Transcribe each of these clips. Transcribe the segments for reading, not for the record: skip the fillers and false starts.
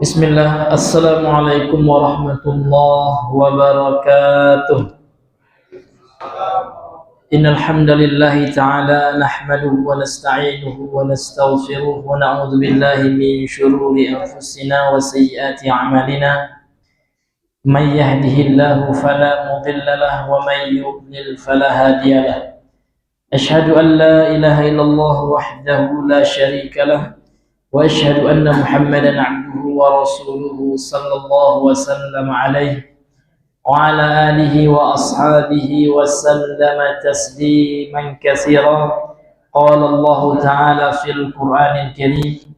Bismillah, Assalamualaikum warahmatullahi wabarakatuh. Innal hamdalillah ta'ala nahmaduhu wa nasta'inuhu wa nastaghfiruh wa na'udzu billahi min shururi anfusina wa sayyiati a'malina. Man yahdihillahu fala mudilla lahu wa man yudlil fala hadiya lahu. Ashhadu an la ilaha illallah wahdahu la syarika lahu wa asyhadu anna Muhammadan 'abduhu wa rasuluhu sallallahu wa sallam alaihi wa ala alihi wa ashabihi wa sallama tasliman katsiran. Qala Allah ta'ala fil Qur'anil Karim,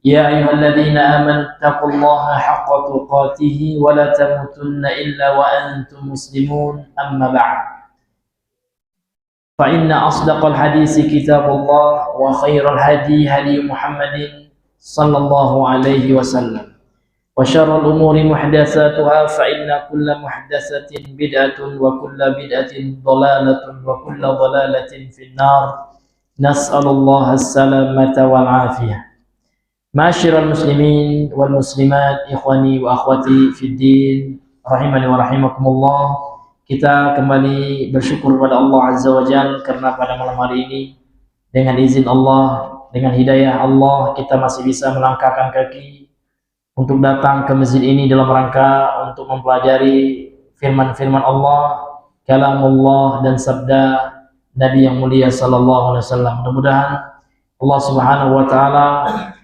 ya ayyuhalladzina amanu taqullaha haqqa tuqatih wa la tamutunna illa wa antum muslimun. Amma ba'd. Fa inna asdaqal hadisi kitabullah wa khairal hadi hadi Muhammadin sallallahu alaihi wasallam wa syarrul umuri muhdatsatuha fa inna kulla muhdatsatin bid'atun wa kulla bid'atin dhalalatun wa kulla dhalalatin finnar. Nas'alullaha as-salamata wal afiyah. Ma'asyiral muslimin wal muslimat, ikhwani wa akhwati fid din, rahimani wa rahimakumullah. Kita kembali bersyukur kepada Allah Azza wa Jalla karena pada malam hari ini dengan izin Allah, dengan hidayah Allah, kita masih bisa melangkahkan kaki untuk datang ke masjid ini dalam rangka untuk mempelajari firman-firman Allah, kalamullah dan sabda Nabi yang mulia sallallahu alaihi wasallam. Mudah-mudahan Allah Subhanahu wa taala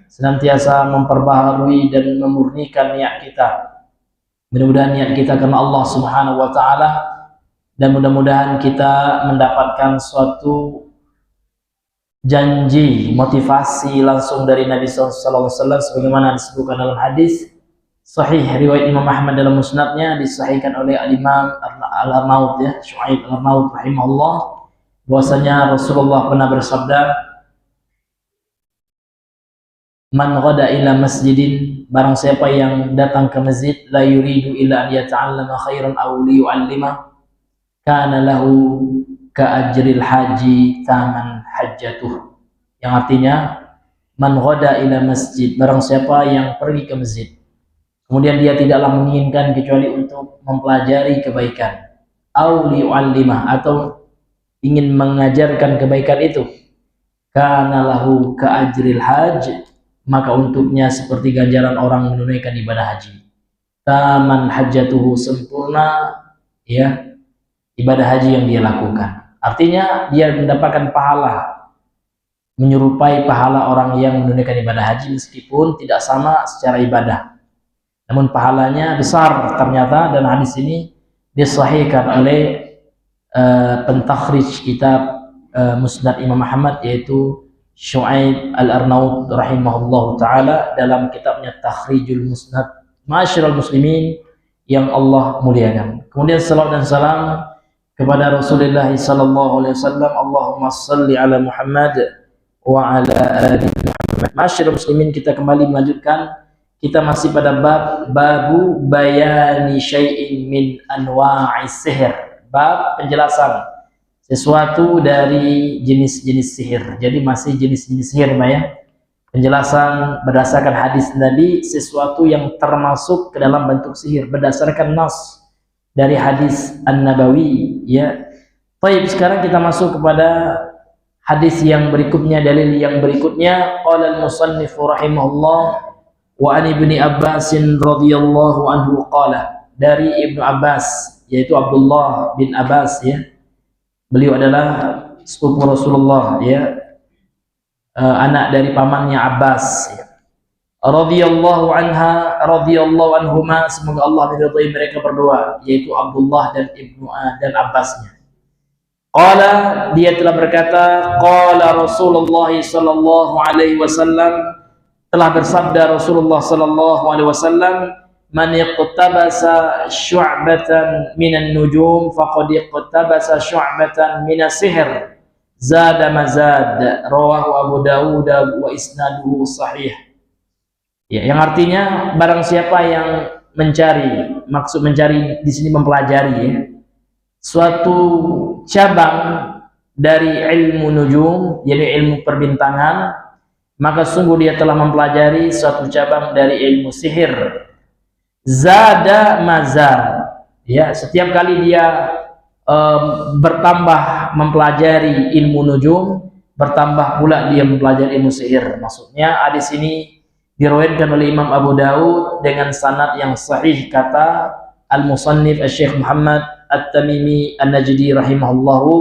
senantiasa memperbaharui dan memurnikan niat kita. Mudah-mudahan niat kita karena Allah Subhanahu wa taala, dan mudah-mudahan kita mendapatkan suatu janji, motivasi langsung dari Nabi sallallahu alaihi wasallam sebagaimana disebutkan dalam hadis sahih riwayat Imam Ahmad dalam musnadnya, disahihkan oleh Al-Imam Al-Arnaud, ya, Syu'aib Al-Arnaud rahimahullah, bahwasanya Rasulullah pernah bersabda, man ghada ila masjidin, barang siapa yang datang ke masjid, la yuridu illa an yata'allama khairan aw liyu'allima, kana lahu ka ajril haji taman hajjatuh. Yang artinya, man ghada ila masjid, barang siapa yang pergi ke masjid kemudian dia tidaklah menginginkan kecuali untuk mempelajari kebaikan, aw liyu'allima, atau ingin mengajarkan kebaikan itu, kana lahu ka ajril hajj, maka untuknya seperti ganjaran orang menunaikan ibadah haji. Taman hajjatuhu, sempurna ya ibadah haji yang dia lakukan. Artinya dia mendapatkan pahala menyerupai pahala orang yang menunaikan ibadah haji, meskipun tidak sama secara ibadah, namun pahalanya besar ternyata. Dan hadis ini disahihkan oleh pentakhrij kitab Musnad Imam Ahmad, yaitu Syu'aib Al-Arnaud rahimahullahu ta'ala dalam kitabnya Takhrijul Musnad. Ma'asyiral muslimin yang Allah muliakan, kemudian salawat dan salam kepada Rasulullah sallallahu alaihi wasallam. Allahumma shalli ala Muhammad wa ala ali Muhammad. Ma'asyiral muslimin, kita kembali melanjutkan, kita masih pada babu bayani syai'in min anwa'is sihir, bab penjelasan sesuatu dari jenis-jenis sihir. Jadi masih jenis-jenis sihir, Mbak, ya. Penjelasan berdasarkan hadis Nabi, sesuatu yang termasuk ke dalam bentuk sihir berdasarkan nas dari hadis An-Nabawi, ya. Baik, sekarang kita masuk kepada hadis yang berikutnya, dalil yang berikutnya. Qala al-musannif rahimahullah, wa an ibni Abbasin radhiyallahu anhu qala, dari Ibnu Abbas, yaitu Abdullah bin Abbas, ya. Beliau adalah sepupu Rasulullah, ya, anak dari pamannya Abbas, ya. Radhiyallahu anha, radhiyallahu anhuma, semoga Allah meridhai mereka berdua, yaitu Abdullah dan Abbasnya. Qala, dia telah berkata, qala Rasulullah sallallahu alaihi wasallam, telah bersabda Rasulullah sallallahu alaihi wasallam, man iqtabasa syu'batan minan nujum faqad iqtabasa syu'batan minas sihr zada mazad, rawahu Abu Dawud wa isnaduhu sahih. Ya, yang artinya barang siapa yang mencari, maksud mencari di sini mempelajari, ya, suatu cabang dari ilmu nujum, yaitu ilmu perbintangan, maka sungguh dia telah mempelajari suatu cabang dari ilmu sihir. Zada mazad, ya, setiap kali dia bertambah mempelajari ilmu nujum, bertambah pula dia mempelajari ilmu sihir. Maksudnya hadis ini diriwayatkan oleh Imam Abu Daud dengan sanad yang sahih, kata Al-Musannif Syekh Muhammad At-Tamimi An-Najdi rahimahullahu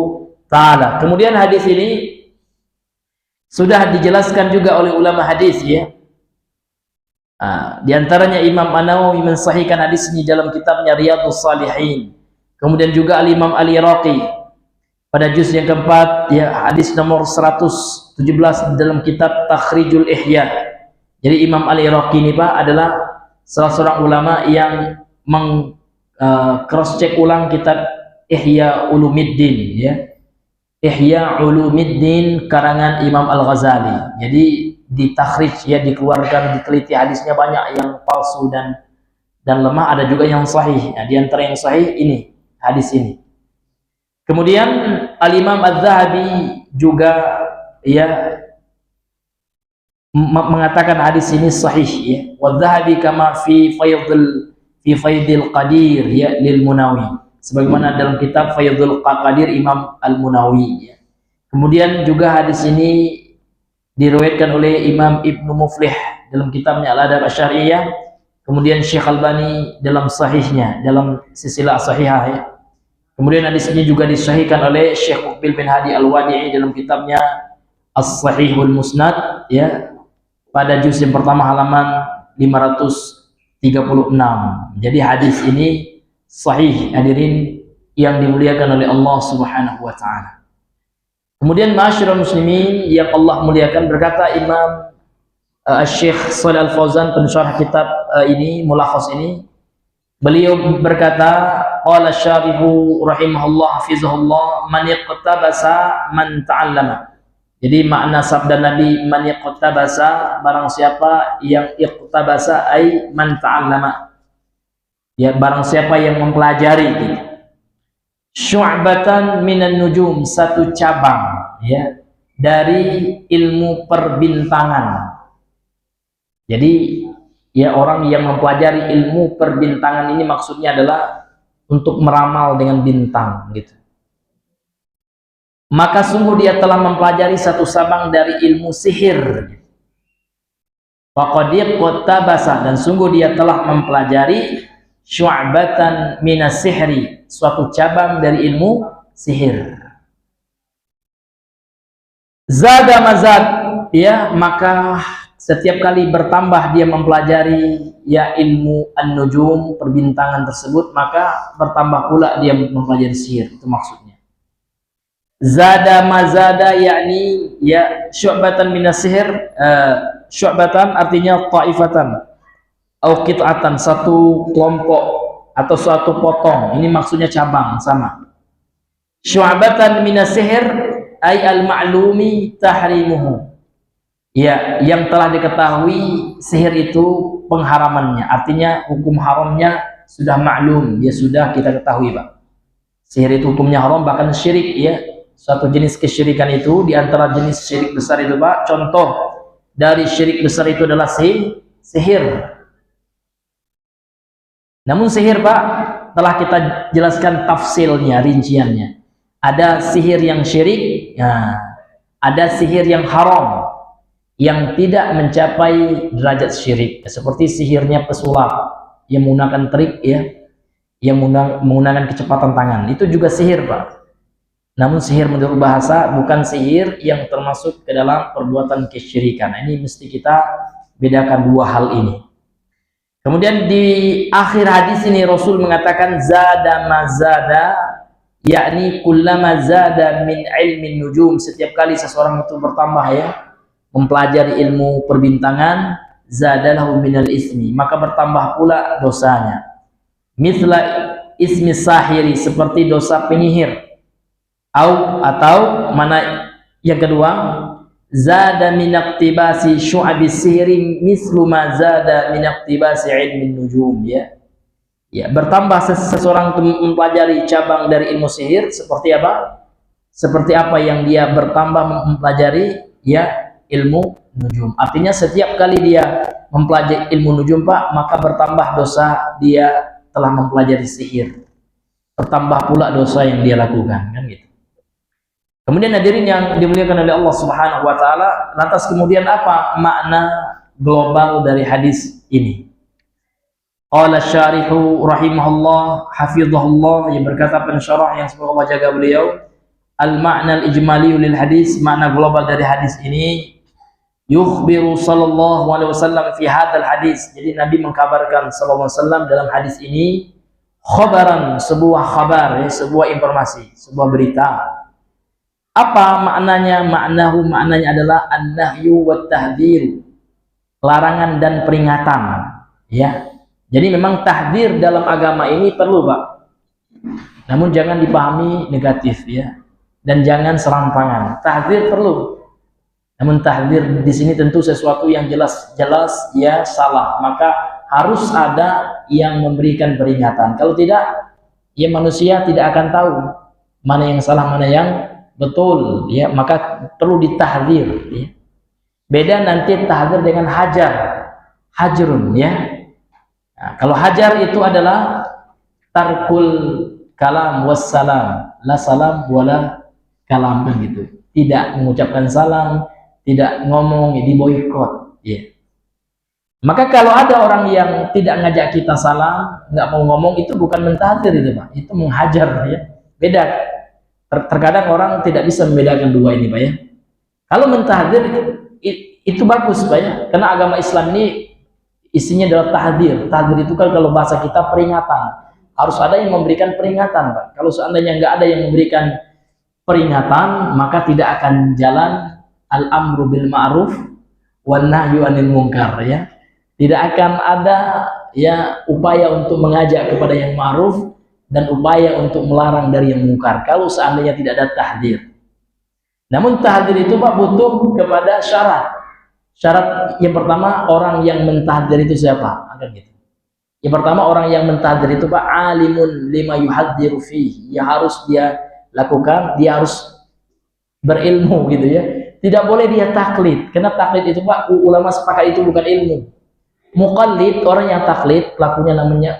ta'ala. Kemudian hadis ini sudah dijelaskan juga oleh ulama hadis, ya. Di antaranya Imam An-Nawawi mensahihkan hadis ini dalam kitabnya Riyadhus Shalihin. Kemudian juga Al-Imam Al-Iraqi pada juz yang keempat, ya, hadis nomor 117 dalam kitab Takhrijul Ihya. Jadi Imam Al-Iraqi ini, Pak, adalah salah seorang ulama yang cross check ulang kitab Ihya Ulumuddin, ya. Ihya Ulumuddin karangan Imam Al-Ghazali. Jadi ditakhrij, ya, dikeluarkan, diteliti hadisnya banyak yang palsu dan lemah, ada juga yang sahih. Nah, di antara yang sahih ini hadis ini. Kemudian Al-Imam Az-Zahabi juga, ya, mengatakan hadis ini sahih, ya. Wa-Zahabi kama fi Faidil Qadir, ya, lil Munawi, sebagaimana dalam kitab Faidul Qadir Imam Al-Munawi, ya. Kemudian juga hadis ini diriwayatkan oleh Imam Ibnu Muflih dalam kitabnya Al-Adab Asy-Syar'iyyah. Kemudian Syekh Albani dalam sahihnya, dalam silsilah sahihah, ya. Kemudian hadis ini juga disahihkan oleh Syekh Muqbil bin Hadi Al-Wadi'i dalam kitabnya As-Sahihul Musnad, ya, pada juz yang pertama halaman 536. Jadi hadis ini sahih, hadirin yang dimuliakan oleh Allah Subhanahu wa taala. Kemudian ma'asyiral muslimin yang Allah muliakan, berkata Imam Syekh Shalih Al-Fauzan pensyarah kitab ini, mulakhas ini, beliau berkata, qala syarihu rahimahullah hafizahullah, man iqtabasa man ta'allama. Jadi makna sabda Nabi man iqtabasa, barang siapa yang iqtabasa ay man ta'allama, ya, barang siapa yang mempelajari, gitu. Syu'batan minan nujum, satu cabang, ya, dari ilmu perbintangan. Jadi, ya, orang yang mempelajari ilmu perbintangan ini maksudnya adalah untuk meramal dengan bintang, gitu. Maka sungguh dia telah mempelajari satu cabang dari ilmu sihir. Faqad iqtabasa, dan sungguh dia telah mempelajari syu'batan minas sihri, suatu cabang dari ilmu sihir. Zada mazad, ya, maka setiap kali bertambah dia mempelajari, ya, ilmu an-nujum, perbintangan tersebut, maka bertambah pula dia mempelajari sihir. Itu maksudnya. Zada mazada, yakni, ya, syu'batan minas sihir. Syu'batan artinya ta'ifatan au qit'atan, satu kelompok atau suatu potong. Ini maksudnya cabang, sama. Syu'batan minas sihir ay al-ma'lumi tahrimuhu, ya, yang telah diketahui sihir itu pengharamannya, artinya hukum haramnya sudah maklum, ya, sudah kita ketahui, Pak. Sihir itu hukumnya haram, bahkan syirik, ya, suatu jenis kesyirikan itu. Di antara jenis syirik besar itu, Pak, contoh dari syirik besar itu adalah sihir. Namun sihir, Pak, telah kita jelaskan tafsilnya, rinciannya. Ada sihir yang syirik, nah, ada sihir yang haram, yang tidak mencapai derajat syirik, seperti sihirnya pesulap yang menggunakan trik, ya, yang menggunakan kecepatan tangan. Itu juga sihir, Pak. Namun sihir menurut bahasa bukan sihir yang termasuk ke dalam perbuatan kesyirikan. Nah, ini mesti kita bedakan dua hal ini. Kemudian di akhir hadis ini Rasul mengatakan zada mazada, yakni kullama zada min ilmin nujum, setiap kali seseorang itu bertambah, ya, mempelajari ilmu perbintangan, zadalahu minal ismi, maka bertambah pula dosanya. Mithla ismi sahiri, seperti dosa penyihir. Atau mana yang kedua, zada min iqtibasi syu'abis sihri mislu ma zada min iqtibasi ilmin nujum, ya. Ya, bertambah seseorang mempelajari cabang dari ilmu sihir seperti apa? Seperti apa yang dia bertambah mempelajari ya ilmu nujum. Artinya setiap kali dia mempelajari ilmu nujum Pak, maka bertambah dosa dia telah mempelajari sihir. Bertambah pula dosa yang dia lakukan, kan gitu. Kemudian hadirin yang dimuliakan oleh Allah Subhanahu wa taala, lantas kemudian apa makna global dari hadis ini? Qala syarihu rahimahullah hafizahullah, yang berkata pensyarah yang semoga Allah jaga beliau, al-ma'na al-ijmali lil hadis, makna global dari hadis ini, yukhbiru sallallahu alaihi wasallam fi hadzal hadis. Jadi Nabi mengkabarkan sallallahu alaihi wasallam dalam hadis ini khabaran, sebuah kabar, ya, sebuah informasi, sebuah berita. Apa maknanya? Maknanya adalah an-nahyu wat tahdhir, larangan dan peringatan, ya. Jadi memang tahdzir dalam agama ini perlu, Pak. Namun jangan dipahami negatif, ya. Dan jangan serampangan. Tahdzir perlu. Namun tahdzir di sini tentu sesuatu yang jelas-jelas ya salah, maka harus ada yang memberikan peringatan. Kalau tidak, ya manusia tidak akan tahu mana yang salah, mana yang betul, ya. Maka perlu ditahdzir, ya. Beda nanti tahdzir dengan hajar, hajrun, ya. Nah, kalau hajar itu adalah tarkul kalam wassalam, la salam wala kalam, kan gitu. Tidak mengucapkan salam, tidak ngomong, ya, diboikot, ya. Maka kalau ada orang yang tidak ngajak kita salam, nggak mau ngomong, itu bukan mentahdir itu, Pak. Itu menghajar, ya. Beda. Terkadang orang tidak bisa membedakan dua ini, Pak, ya. Kalau mentahdir itu bagus, Pak, ya. Karena agama Islam ini isinya adalah tahdir. Tahdir itu kan kalau bahasa kita peringatan. Harus ada yang memberikan peringatan, Pak. Kalau seandainya nggak ada yang memberikan peringatan, maka tidak akan jalan al-amru bil ma'ruf wan nahyu 'anil munkar, ya. Tidak akan ada ya upaya untuk mengajak kepada yang ma'ruf dan upaya untuk melarang dari yang munkar kalau seandainya tidak ada tahdir. Namun tahdir itu, Pak, butuh kepada syarat. Syarat yang pertama, orang yang mentahdir itu siapa? Akan gitu. Yang pertama, orang yang mentahdir itu, Pak, alimun lima yuhadziru fihi. Ya harus dia lakukan, dia harus berilmu, gitu, ya. Tidak boleh dia taklid, karena taklid itu, Pak, ulama sepakat itu bukan ilmu. Muqallid, orang yang taklid, pelakunya namanya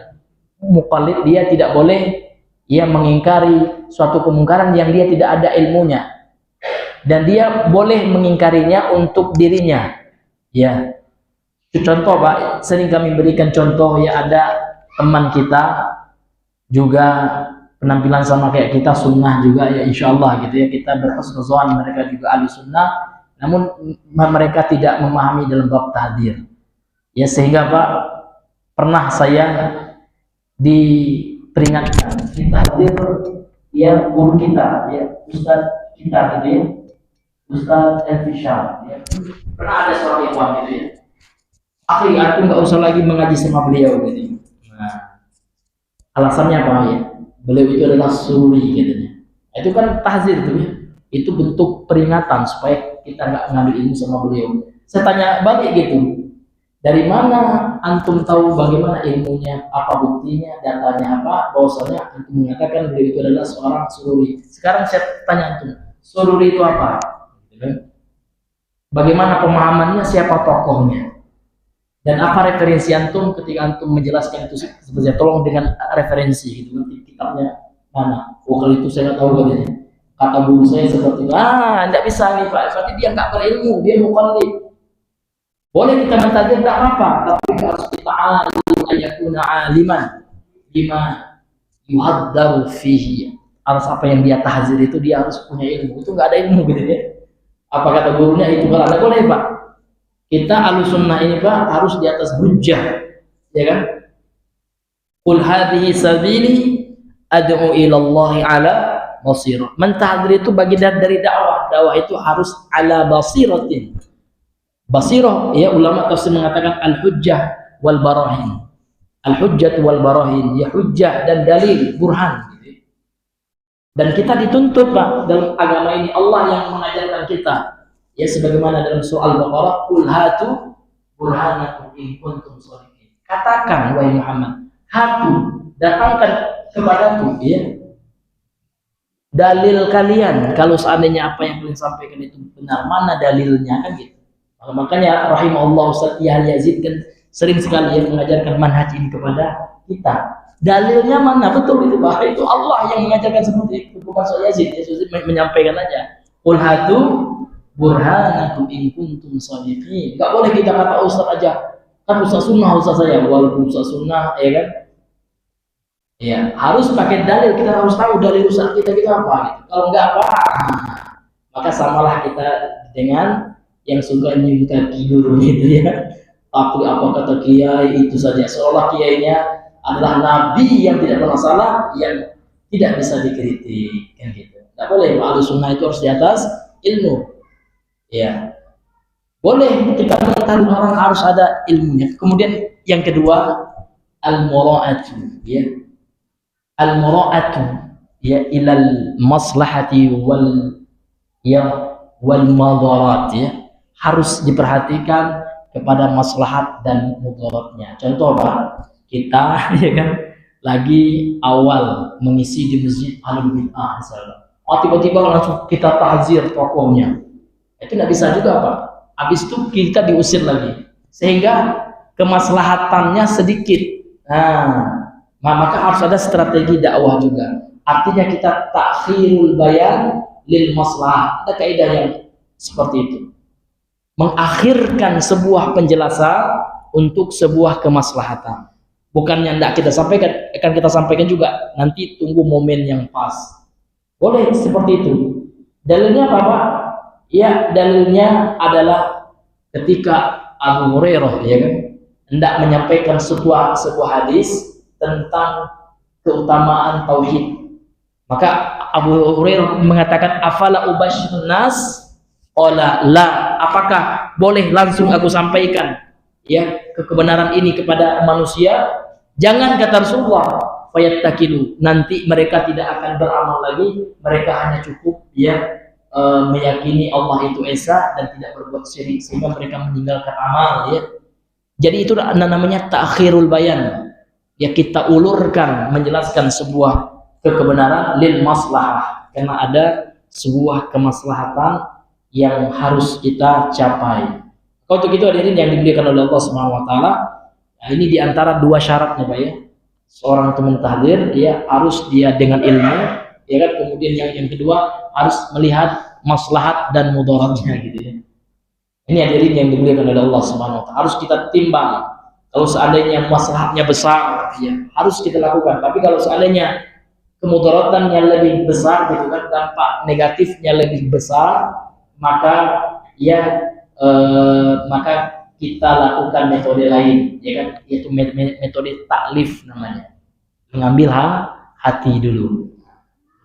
muqallid, dia tidak boleh ia mengingkari suatu kemungkaran yang dia tidak ada ilmunya, dan dia boleh mengingkarinya untuk dirinya. Ya, contoh, Pak, sering kami berikan contoh, ya, ada teman kita juga penampilan sama kayak kita, sunnah juga, ya, insya Allah, gitu, ya, kita berhusnuzon, mereka juga ahli sunnah, namun mereka tidak memahami dalam bab tahdir, ya, sehingga, Pak, pernah saya diperingatkan di tahdir, ya, guru kita, ya, ustaz kita, gitu, ya, Ustaz Elfishar, ya. Pernah ada seorang ikhwan, gitu, ya, akhi, aku nggak usah lagi mengaji sama beliau, gitu. Nah, alasannya apa, ya? Beliau itu adalah suri, gitu. Itu kan tahzir, gitu, ya. Itu bentuk peringatan supaya kita nggak ngambil ilmu sama beliau. Saya tanya balik, gitu, dari mana antum tahu bagaimana ilmunya, apa buktinya, datanya apa, bahwasanya antum mengatakan beliau itu adalah seorang sururi. Sekarang saya tanya antum, sururi itu apa? Bagaimana pemahamannya, siapa tokohnya, dan apa referensi antum ketika antum menjelaskan itu sebenarnya, tolong dengan referensi, gitu, nanti kitabnya mana. Oh, kalau itu saya nggak tahu, katanya, kata guru saya seperti itu. Tidak bisa nih, Pak, berarti dia nggak berilmu, dia muqallid. Boleh kita mentahdir, tidak apa-apa, tapi harus kita alim, ayakuna aliman bima yuhaddaru fihi. Harus apa yang dia tahzir itu dia harus punya ilmu. Itu nggak ada ilmu, gitu, ya. Apa kata gurunya itu kalau ada, boleh, Pak. Kita ahlussunnah ini, Pak, harus di atas hujjah, ya kan? Qul hadhihi sabili ad'u ila Allah ala basirah. Mentahdir itu bagian dari dakwah. Dakwah itu harus ala basiratin. Basirah, ya, ulama tafsir mengatakan al-hujjah wal barahin. Al-hujjah wal barahin, ya, hujjah dan dalil, burhan. Dan kita dituntut, Pak, dalam agama ini Allah yang mengajarkan kita, ya, sebagaimana dalam surah Al-Baqarah, qul hatu burhanakum in kuntum shadiqin. Katakan, wahai Muhammad, hatu, datangkan kepadaku, ya, dalil kalian. Kalau seandainya apa yang kalian sampaikan itu benar, mana dalilnya, kan gitu. Makanya rahimahullah Ustaz Yahya Yazid kan sering sekali yang mengajarkan manhaj ini kepada kita. Dalilnya mana? Betul itu, Pak. Itu Allah yang mengajarkan seperti itu, bukan Ustaz Yazid. Yazid menyampaikan aja. Qul hatu burhanakum in kuntum shadiqin. Enggak boleh kita kata Ustaz aja. Kan Ustaz sunnah, Ustaz saya, walaupun Ustaz sunnah, ya kan? Ya, harus pakai dalil. Kita harus tahu dalil Ustaz kita apa gitu. Kalau enggak apa, maka samalah kita dengan yang suka nyium kaki dulu gitu ya. Tapi apa kata kiai itu saja, seolah kiainya adalah nabi yang tidak pernah salah, yang tidak bisa dikritik, kan gitu. Tidak boleh. Ahlus sunnah itu harus di atas ilmu, ya. Boleh kita mengetahui orang harus ada ilmunya. Kemudian yang kedua, al-mura'atu, ya, al-mura'atu, ya, ilal maslahati wal madarat, ya, harus diperhatikan kepada maslahat dan mudaratnya. Contoh apa? Kita ya kan lagi awal mengisi di masjid Ahlul Bid'ah misalnya. Tiba-tiba langsung kita tahzir tokohnya. Itu tidak bisa juga, Pak. Habis itu kita diusir lagi. Sehingga kemaslahatannya sedikit. Maka harus ada strategi dakwah juga. Artinya kita takhirul bayan lil maslahah. Ada kaidah yang seperti itu. Mengakhirkan sebuah penjelasan untuk sebuah kemaslahatan. Bukannya tidak kita sampaikan, akan kita sampaikan juga. Nanti tunggu momen yang pas. Boleh seperti itu. Dalilnya apa, Pak? Ya, dalilnya adalah ketika Abu Hurairah, ya kan, hendak menyampaikan sebuah hadis tentang keutamaan tauhid. Maka Abu Hurairah mengatakan, afala ubasyirun nas? Qala la. Apakah boleh langsung aku sampaikan, ya, kebenaran ini kepada manusia? Jangan, kata Rasulullah, fayattakilu, nanti mereka tidak akan beramal lagi, mereka hanya cukup, ya, meyakini Allah itu esa dan tidak berbuat syirik, sehingga mereka meninggalkan amal, ya. Jadi itu namanya ta'khirul bayan, ya, kita ulurkan menjelaskan sebuah kebenaran lil maslahah, karena ada sebuah kemaslahatan yang harus kita capai. Kalau untuk itu hadirin yang dimuliakan oleh Allah Subhanahu wa taala, nah ini diantara dua syaratnya, Pak, ya. Seorang itu mentahdir, ya, harus dia dengan ilmu, ya kan. Kemudian yang kedua harus melihat maslahat dan mudaratnya, gitu ya. Ini hadirin yang dimuliakan oleh Allah Subhanahu wa taala, harus kita timbang. Kalau seandainya maslahatnya besar, ya, harus kita lakukan. Tapi kalau seandainya kemudaratannya lebih besar, gitu kan, dampak negatifnya lebih besar, maka ya maka kita lakukan metode lain, ya kan, yaitu metode taklif namanya. Mengambil hati dulu.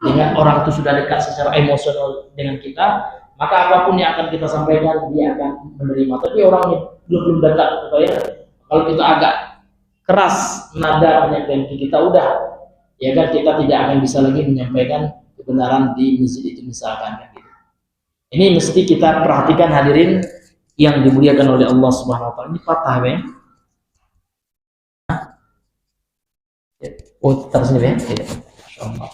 Dengan orang itu sudah dekat secara emosional dengan kita, maka apapun yang akan kita sampaikan dia akan menerima. Tapi orang belum dekat, ya, kalau kita agak keras nada penyampaian kita, udah, ya kan, kita tidak akan bisa lagi menyampaikan kebenaran di masjid itu misalkan, kan, gitu. Ini mesti kita perhatikan hadirin yang dimuliakan oleh Allah Subhanahu wa taala. Ini patah, ya. Oh, terus ini, ya. Insyaallah.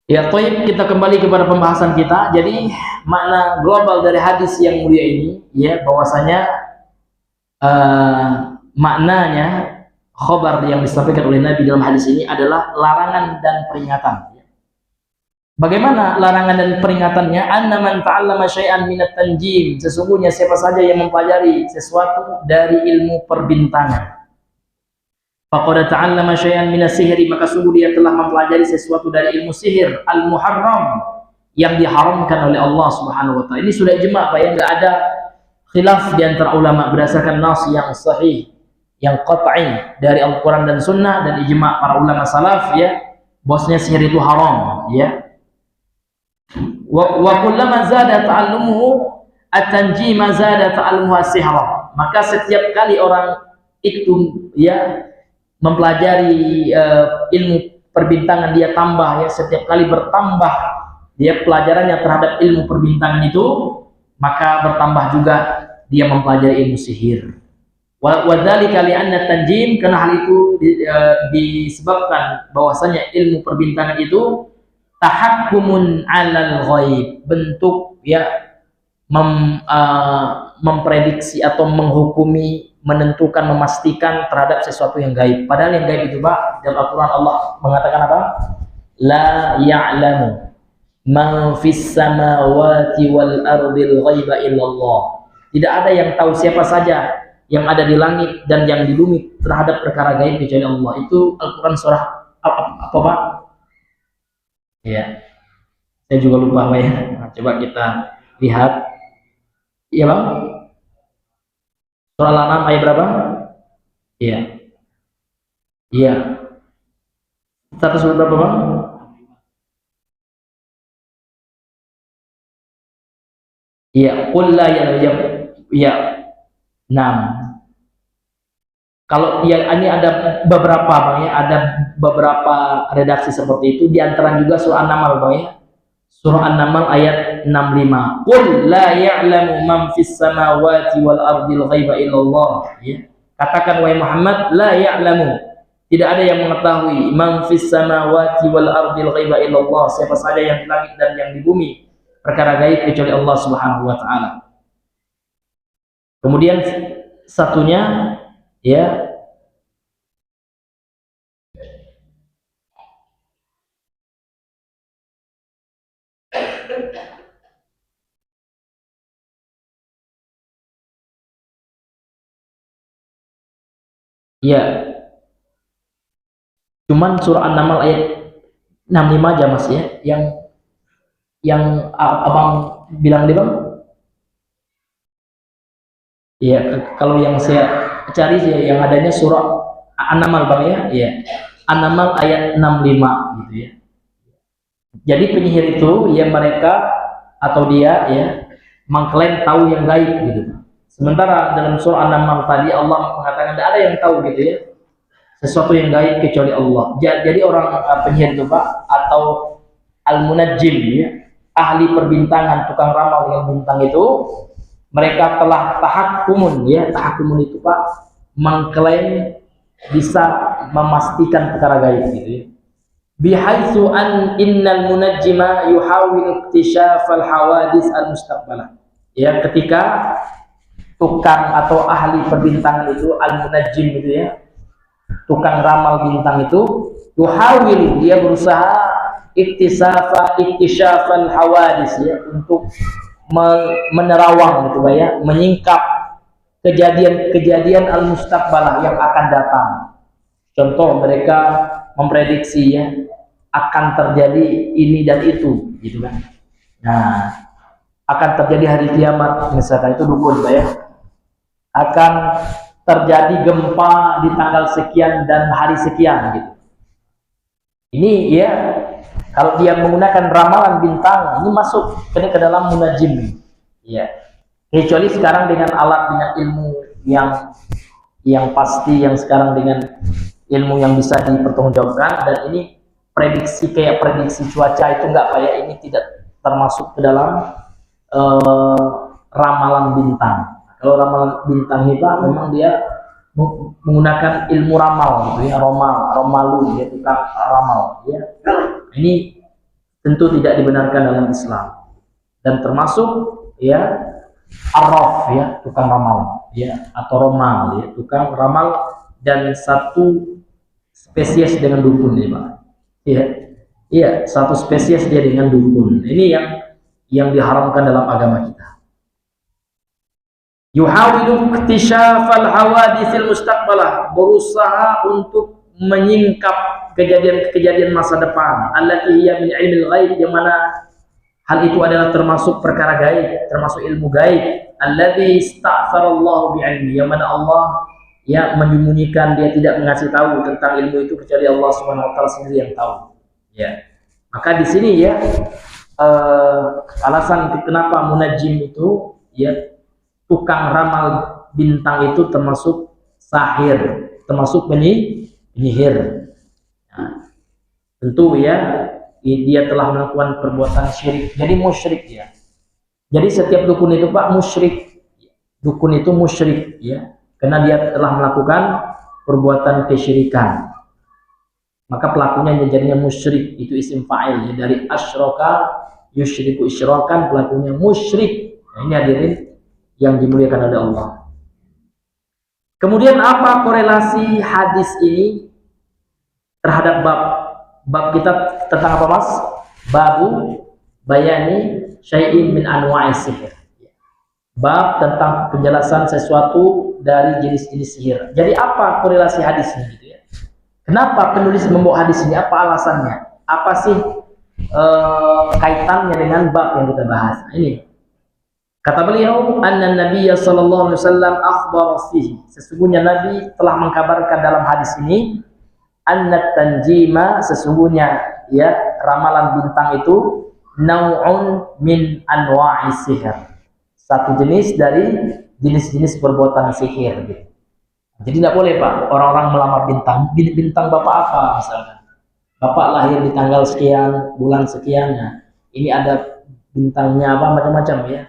Ya, toib, kita kembali kepada pembahasan kita. Jadi makna global dari hadis yang mulia ini, ya, bahwasanya maknanya khabar yang disampaikan oleh Nabi dalam hadis ini adalah larangan dan peringatan. Bagaimana larangan dan peringatannya? Anna man ta'allama syai'an minat tanjim, sesungguhnya siapa saja yang mempelajari sesuatu dari ilmu perbintangan, faqad ta'allama syai'an minas sihri, maka sungguh dia telah mempelajari sesuatu dari ilmu sihir al-muharram, yang diharamkan oleh Allah Subhanahu wa taala. Ini sudah ijma', Pak, ya, enggak ada khilaf di antara ulama berdasarkan nas yang sahih, yang qat'i dari Al-Qur'an dan Sunnah, dan ijma' para ulama salaf, ya, bahwasanya sihir itu haram, ya. Wa kullama zada ta'allumuhu at-tanjima zada ta'allumuha sihra, maka setiap kali orang itu, ya, mempelajari ilmu perbintangan, dia tambah, ya, setiap kali bertambah dia pelajarannya terhadap ilmu perbintangan itu, maka bertambah juga dia mempelajari ilmu sihir. Wa dzalika li'anna tanjim, karena hal itu disebabkan bahwasanya ilmu perbintangan itu tahakkumun 'alal ghaib, bentuk ya memprediksi atau menghukumi, menentukan, memastikan terhadap sesuatu yang gaib. Padahal yang gaib itu Pak, dalam Al-Qur'an Allah mengatakan apa? La ya'lamu man fis samawati wal ardil ghaiba illallah. Tidak ada yang tahu, siapa saja yang ada di langit dan yang di bumi terhadap perkara gaib kecuali Allah. Itu Al-Qur'an surah apa Pak? Ya. Saya juga lupa Pak ya. Nah, coba kita lihat. Iya Bang? Surah Al-An'am ayat berapa? Iya. Iya. Status berapa Bang? Iya, qul la ya. 6. Kalau ya ini ada beberapa Bang ya, ada beberapa redaksi seperti itu, di antara juga surah An-Naml Bang ya. Surah An-Naml ayat 65. Qul la ya'lamu man fis samawati wal ardil ghaiba illallah. Ya. Katakan wahai Muhammad, la ya'lamu, tidak ada yang mengetahui, man fis samawati wal ardil ghaiba illallah, siapa saja yang di langit dan yang di bumi perkara gaib kecuali Allah Subhanahu wa taala. Kemudian satunya ya, ya, cuman surah An-Naml ayat 65 aja Mas ya, yang Abang bilang di Bang. Ya, kalau yang saya cari yang adanya surah An-Naml Bang ya. Iya. An-Naml ayat 65 gitu ya. Jadi penyihir itu ya mereka atau dia ya mengklaim tahu yang gaib gitu. Sementara dalam surah An-Naml tadi Allah mengatakan tidak ada yang tahu gitu ya, sesuatu yang gaib kecuali Allah. Jadi orang penyihir itu Pak, atau al-munajjim ya, ahli perbintangan, tukang ramal dengan bintang itu, mereka telah tahakkumun ya, tahakkumun itu Pak, mengklaim bisa memastikan perkara gaib gitu ya. Bihaitsu an innal munajjima yuhawil iktishafal hawadis al mustaqbalah. Ya, ketika tukang atau ahli perbintangan itu al-munajjim gitu ya, tukang ramal bintang itu, yuhawil, dia berusaha iktishafal hawadis ya, untuk menerawang gitu ya, menyingkap kejadian-kejadian al-mustaqbalah yang akan datang. Contoh, mereka memprediksi ya akan terjadi ini dan itu gitu kan. Nah, akan terjadi hari kiamat misalkan, itu dukun ya. Akan terjadi gempa di tanggal sekian dan hari sekian gitu. Ini ya, kalau dia menggunakan ramalan bintang, ini masuk ke dalam munajim ya. Kecuali sekarang dengan alat, dengan ilmu yang pasti, yang sekarang dengan ilmu yang bisa dipertanggungjawabkan, dan ini prediksi kayak prediksi cuaca itu enggak Pak ya, ini tidak termasuk ke dalam ramalan bintang. Kalau ramalan bintang ini Pak, memang dia menggunakan ilmu ramal gitu ya, romalu ya, tukang ramal ya. Ini tentu tidak dibenarkan dalam Islam, dan termasuk ya arraf ya, tukang ramal ya, atau romal ya, tukang ramal, dan satu spesies dengan dukun ya Pak. Iya, iya, satu spesies dia dengan dukun. Ini yang diharamkan dalam agama kita. Yuhawilu iktishafal hawaditsil mustaqbalah, berusaha untuk menyingkap kejadian-kejadian masa depan. Allati hiya min ilmil ghaib, yang mana hal itu adalah termasuk perkara gaib, termasuk ilmu gaib. Alladzi ista'farallahu bi'ilmi, yang mana Allah ya menyembunyikan, dia tidak mengasih tahu tentang ilmu itu kecuali Allah Subhanahu wa taala sendiri yang tahu. Ya. Maka di sini ya alasan kenapa munajim itu ya, tukang ramal bintang itu termasuk sahir, termasuk penyihir. Nah, tentu ya dia telah melakukan perbuatan syirik, jadi musyrik ya. Jadi setiap dukun itu Pak musyrik, dukun itu musyrik ya. karena dia telah melakukan perbuatan kesyirikan. Maka pelakunya jadinya musyrik, itu isim fa'il ya, dari asyraka yusyriku isyrakan, pelakunya musyrik. Nah, ini hadirin yang dimuliakan oleh Allah. Kemudian apa korelasi hadis ini terhadap bab kita tentang apa, Mas? Babu bayani syai'in min anwa'is sihir. Bab tentang penjelasan sesuatu dari jenis-jenis sihir. Jadi apa korelasi hadis ini gitu ya? Kenapa penulis membawa hadis ini? Apa alasannya? Apa sih kaitannya dengan bab yang kita bahas? Nah, ini kata beliau, anna Nabiya sallallahu alaihi wasallam akhbara fihi. Sesungguhnya Nabi telah mengkabarkan dalam hadis ini, anna tanjima, sesungguhnya ya ramalan bintang itu nau'un min anwa'is sihir. Satu jenis dari jenis-jenis perbuatan sihir gitu. Jadi tidak boleh Pak orang-orang melamar bintang. Bintang Bapak apa misalkan? Bapak lahir di tanggal sekian, bulan sekian. Nah, ini ada bintangnya apa macam-macam ya.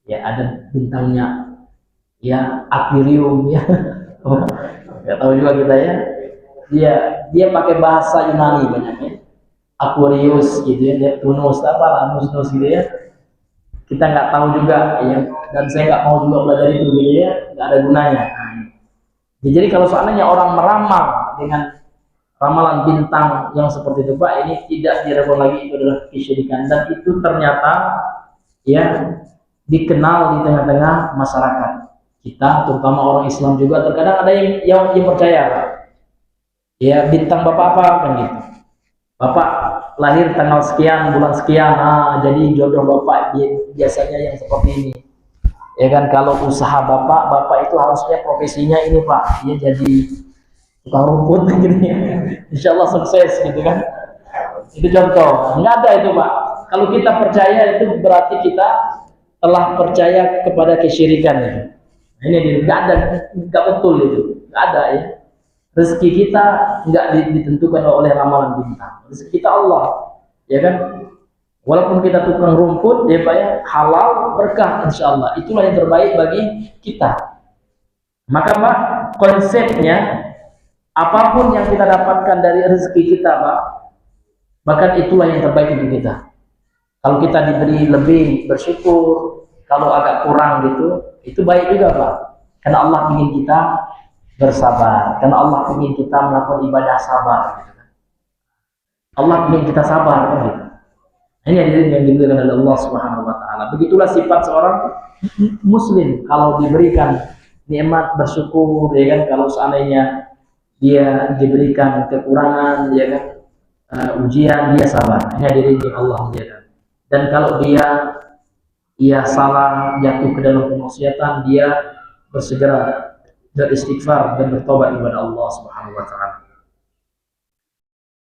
Ya ada bintangnya ya akuarium ya. Enggak tahu juga kita ya. Dia pakai bahasa Yunani banyak ya. Aquarius gitu ya, Neptunus apa Nus gitu ya. Kita nggak tahu juga ya, dan saya nggak mau juga belajar itu gitu ya, nggak ada gunanya. Ya, jadi kalau seandainya orang meramal dengan ramalan bintang yang seperti itu Pak, ini tidak diragukan lagi, itu adalah kesyirikan, dan itu ternyata ya dikenal di tengah-tengah masyarakat kita, terutama orang Islam juga. Terkadang ada yang percaya Pak, ya bintang Bapak apa kan gitu, Bapak lahir tanggal sekian, bulan sekian, jadi jodoh Bapak biasanya yang seperti ini. Ya kan, kalau usaha Bapak itu harusnya profesinya ini Pak, dia jadi tukang rumput gitu ya. Insya Allah sukses gitu kan. Itu contoh. Nggak ada itu Pak. Kalau kita percaya itu berarti kita telah percaya kepada kesyirikan ya. Ini nggak betul itu, nggak ada ya. Rezeki kita nggak ditentukan oleh ramalan bintang. Rezeki kita Allah, ya kan? Walaupun kita tukang rumput, ya Pak ya, halal berkah insya Allah. Itulah yang terbaik bagi kita. Maka Pak, konsepnya apapun yang kita dapatkan dari rezeki kita Pak, bahkan itulah yang terbaik untuk kita. Kalau kita diberi lebih, bersyukur. Kalau agak kurang gitu, itu baik juga Pak. Karena Allah ingin kita bersabar, karena Allah ingin kita melakukan ibadah sabar gitu. Allah ingin kita sabar gitu. Ini yang dimuliakan oleh Allah Subhanahu wa taala. Begitulah sifat seorang muslim, kalau diberikan nikmat bersyukur ya kan, kalau seandainya dia diberikan kekurangan ya kan, ujian dia sabar. Ini hadirin yang Allah muliakan. Dan kalau dia salah, jatuh ke dalam kemaksiatan, dia bersegera beristighfar dan bertobat kepada Allah Subhanahu wa taala.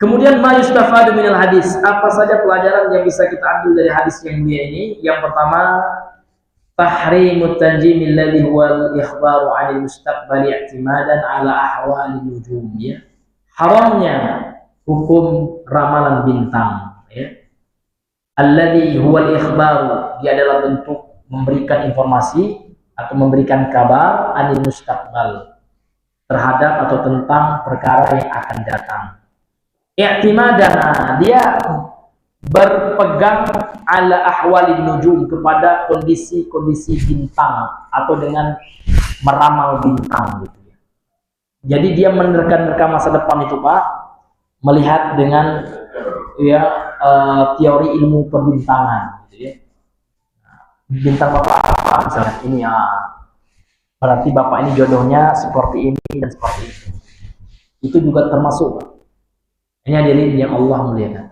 Kemudian ma yustafadu minal hadis, apa saja pelajaran yang bisa kita ambil dari hadis yang mulia ini? Yang pertama, tahrimut tanjim alladhi huwa al-ikhbaru 'anil mustaqbali i'timadan 'ala ahwalin nujum ya. Haramnya hukum ramalan bintang ya. Alladhi huwa al-ikhbaru, dia adalah bentuk memberikan informasi atau memberikan kabar anil mustaqbal, terhadap atau tentang perkara yang akan datang. I'timadana, dia berpegang ala ahwalin nujum, kepada kondisi-kondisi bintang atau dengan meramal bintang gitu ya. Jadi dia menerka-nerka masa depan itu Pak, melihat dengan ya teori ilmu perbintangan gitu ya. Bintang Bapak apa misalnya ini ya, berarti Bapak ini jodohnya seperti ini dan seperti itu. Itu juga termasuk Pak. Ini hadirin yang Allah muliakan.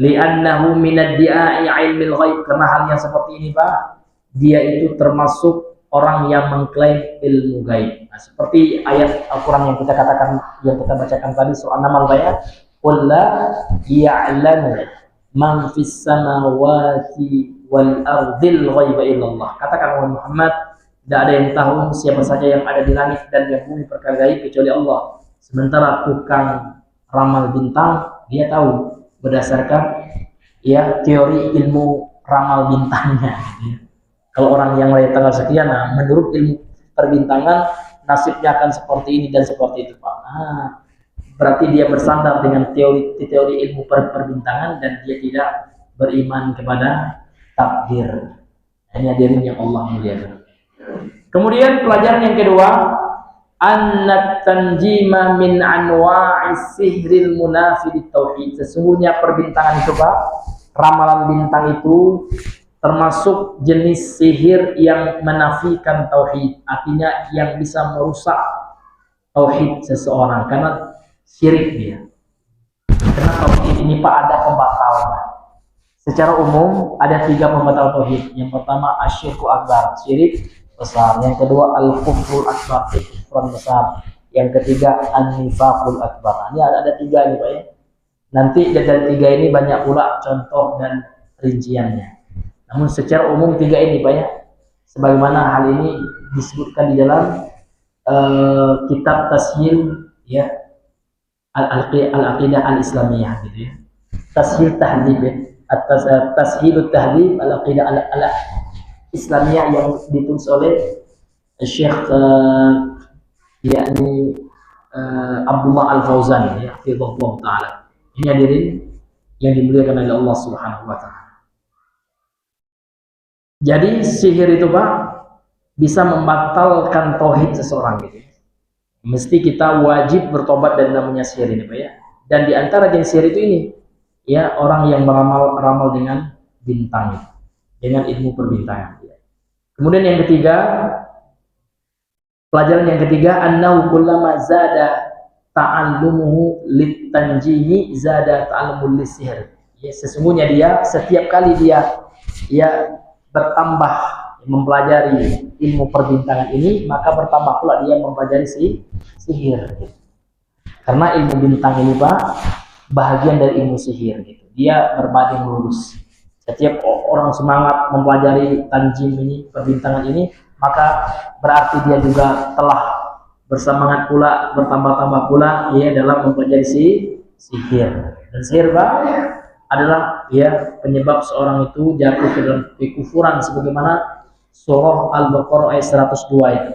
Li'annahu minad di'a'i ilmil ghaib, karena hal yang seperti ini Pak, dia itu termasuk orang yang mengklaim ilmu gaib. Nah, seperti ayat Al-Quran yang kita katakan, yang kita bacakan tadi, surah An-Naml ayat, qul la ya'lamu man fis samawati wal ardil ghaiba illallah. Katakan wahai Muhammad, tidak ada yang tahu siapa saja yang ada di langit dan di bumi perkara gaib kecuali Allah. Sementara tukang ramal bintang, dia tahu berdasarkan ya teori ilmu ramal bintangnya. Kalau orang yang lahir tanggal sekian, nah, menurut ilmu perbintangan nasibnya akan seperti ini dan seperti itu Pak. Berarti dia bersandar dengan teori ilmu perbintangan dan dia tidak beriman kepada takdir. Ini hadirin yang Allah muliakan. Kemudian pelajaran yang kedua, annat tanjima min anwa'is sihril munafid tauhid. Sesungguhnya perbintangan itu Pak, ramalan bintang itu termasuk jenis sihir yang menafikan tauhid, artinya yang bisa merusak tauhid seseorang karena syirik dia. Karena tauhid ini Pak ada pembatalnya. Secara umum ada 3 pembatal tauhid. Yang pertama asyirku akbar, syirik besar. Yang kedua al-kufrul akbar, kufran besar. Yang ketiga an-nifaqul akbar. Ini ada 3 ini Pak ya. Nanti dari 3 ini banyak pula contoh dan rinciannya. Namun secara umum 3 ini Pak ya. Sebagaimana hal ini disebutkan di dalam kitab Tashil ya, al-aqidah al-islamiyah gitu ya. Tashil tahdhib ya. Tashilut tahdhib al-aqidah al-islamiyah yang ditulis oleh Syekh yakni Abdullah Al-Fauzan ya, hafizahullah taala. Ini hadirin yang dimuliakan oleh Allah Subhanahu wa taala. Jadi sihir itu Pak bisa membatalkan tauhid seseorang gitu. Mesti kita wajib bertobat dari namanya sihir ini Pak ya. Dan di antara jenis sihir itu ini ya, orang yang meramal dengan bintang itu, dengan ilmu perbintangan. Kemudian yang ketiga, pelajaran yang ketiga, annahu kullama zada ta'allumuhu litanjimi zada ta'allumul lisihir. Ya, sesungguhnya dia setiap kali dia bertambah mempelajari ilmu perbintangan ini, maka bertambah pula dia mempelajari sihir. Karena ilmu bintang ini Pak bahagian dari ilmu sihir gitu. Dia berbanding lurus. Setiap orang semangat mempelajari tanjim ini, perbintangan ini, maka berarti dia juga telah bersemangat pula, bertambah-tambah pula ya dalam mempelajari sihir. Dan sihir Pak adalah ya penyebab seorang itu jatuh ke dalam kekufuran sebagaimana surah Al-Baqarah ayat 102 itu.